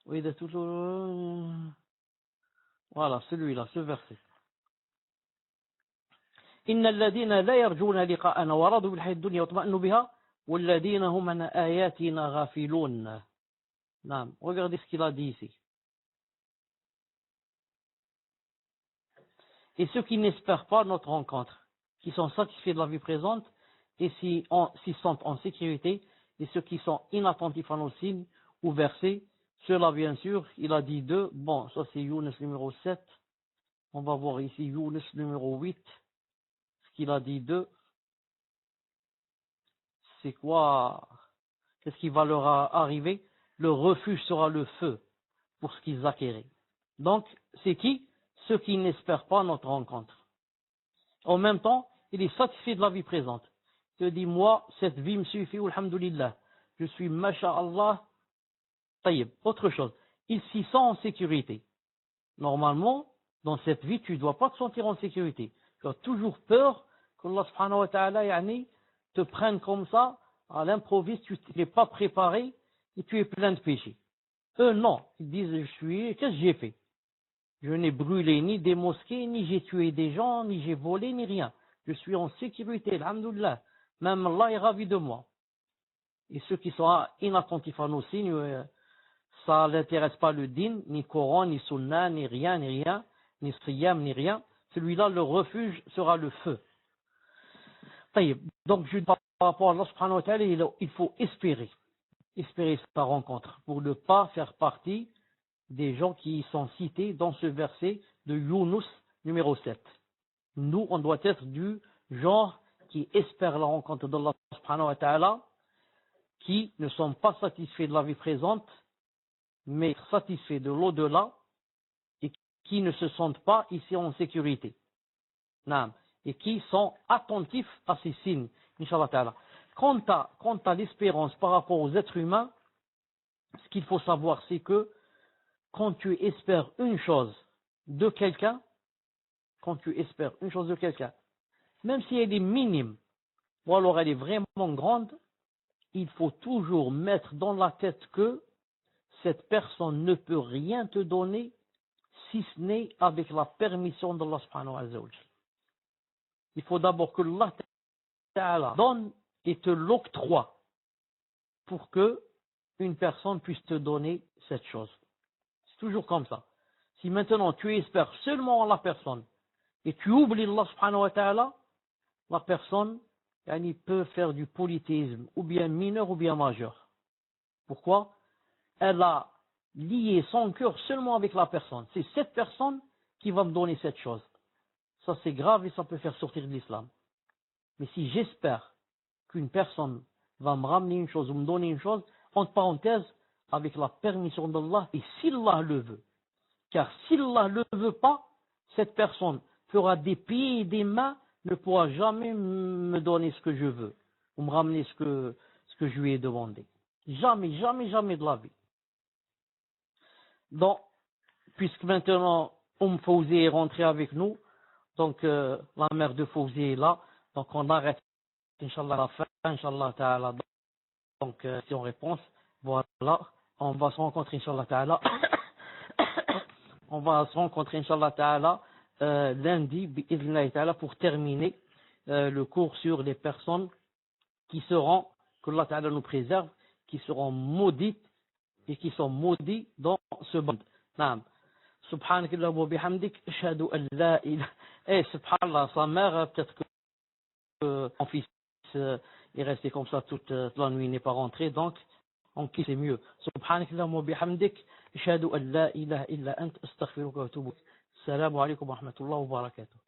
Oui, de tout. Voilà, celui-là, ce verset. إن الذين لا يرجون لقاءنا ورضوا بالحياة الدنيا واطمأنوا بها والذين هم عن آياتنا غافلون. نعم, regardez ce qu'il a dit ici. Et ceux qui n'espèrent pas notre rencontre, qui sont satisfaits de la vie présente et s'y sentent en sécurité, et ceux qui sont inattentifs à nos signes ou versets, ceux-là bien sûr, il a dit deux. Bon, ça c'est Yunus numéro 7. On va voir ici Yunus numéro 8. Ce qu'il a dit d'eux, c'est quoi? Qu'est-ce qui va leur arriver? Le refuge sera le feu pour ce qu'ils acquéraient. Donc, c'est qui? Ceux qui n'espèrent pas notre rencontre. En même temps, il est satisfait de la vie présente. Il te dit, moi, cette vie me suffit, alhamdoulilah. Je suis, masha'Allah, taïb. Autre chose, il s'y sent en sécurité. Normalement, dans cette vie, tu ne dois pas te sentir en sécurité. Tu as toujours peur qu'Allah subhanahu wa ta'ala te prenne comme ça, à l'improviste, tu n'es pas préparé et tu es plein de péchés. Eux, non. Ils disent, qu'est-ce que j'ai fait? Je n'ai brûlé ni des mosquées, ni j'ai tué des gens, ni j'ai volé, ni rien. Je suis en sécurité, alhamdoulilah. Même Allah est ravi de moi. Et ceux qui sont inattentifs à nos signes, ça n'intéresse pas le din, ni Coran, ni Sunna, ni rien, ni Siyam, ni rien. Celui-là, le refuge sera le feu. Donc, par rapport à Allah subhanahu wa ta'ala, il faut espérer sa rencontre pour ne pas faire partie des gens qui sont cités dans ce verset de Yunus numéro 7. Nous, on doit être du genre qui espère la rencontre d'Allah subhanahu wa ta'ala, qui ne sont pas satisfaits de la vie présente, mais satisfaits de l'au-delà, et qui ne se sentent pas ici en sécurité. Et qui sont attentifs à ces signes, Inch'Allah ta'ala. Quant à l'espérance par rapport aux êtres humains, ce qu'il faut savoir, c'est que quand tu espères une chose de quelqu'un, même si elle est minime, ou alors elle est vraiment grande, il faut toujours mettre dans la tête que cette personne ne peut rien te donner si ce n'est avec la permission d'Allah subhanahu wa ta'ala. Il faut d'abord que Allah ta'ala donne et te l'octroie pour que une personne puisse te donner cette chose. C'est toujours comme ça. Si maintenant tu espères seulement en la personne et tu oublies Allah subhanahu wa ta'ala, la personne peut faire du polythéisme, ou bien mineur ou bien majeur. Pourquoi? Elle a lié son cœur seulement avec la personne. C'est cette personne qui va me donner cette chose. Ça c'est grave et ça peut faire sortir de l'islam. Mais si j'espère qu'une personne va me ramener une chose ou me donner une chose, entre parenthèses, avec la permission d'Allah, et si Allah le veut. Car si Allah ne le veut pas, cette personne fera des pieds et des mains, ne pourra jamais me donner ce que je veux, ou me ramener ce que je lui ai demandé. Jamais, jamais, jamais de la vie. Donc, puisque maintenant, Fawzi est rentré avec nous, donc la mère de Fawzi est là, donc on arrête, Inch'Allah, la fin, Inch'Allah ta'ala. Donc, si on réponse, voilà, on va se rencontrer, Inch'Allah ta'ala. On va se rencontrer, Inch'Allah ta'ala, lundi, bi'idhnillahi ta'ala, pour terminer le cours sur les personnes qui seront, que Allah ta'ala nous préserve, qui seront maudites et qui sont maudits dans ce monde. Naam. Subhanakallah wa bihamdik, ashhadu an la ilaha. Subhanallah, sa mère, peut-être que mon fils est resté comme ça toute la nuit, n'est pas rentré, donc on quitte, c'est mieux. Subhanakallah wa bihamdik, ashhadu an la ilaha illa ant, astaghfiruka wa atubu. Assalamu alaikum wa rahmatullahi wa barakatuh.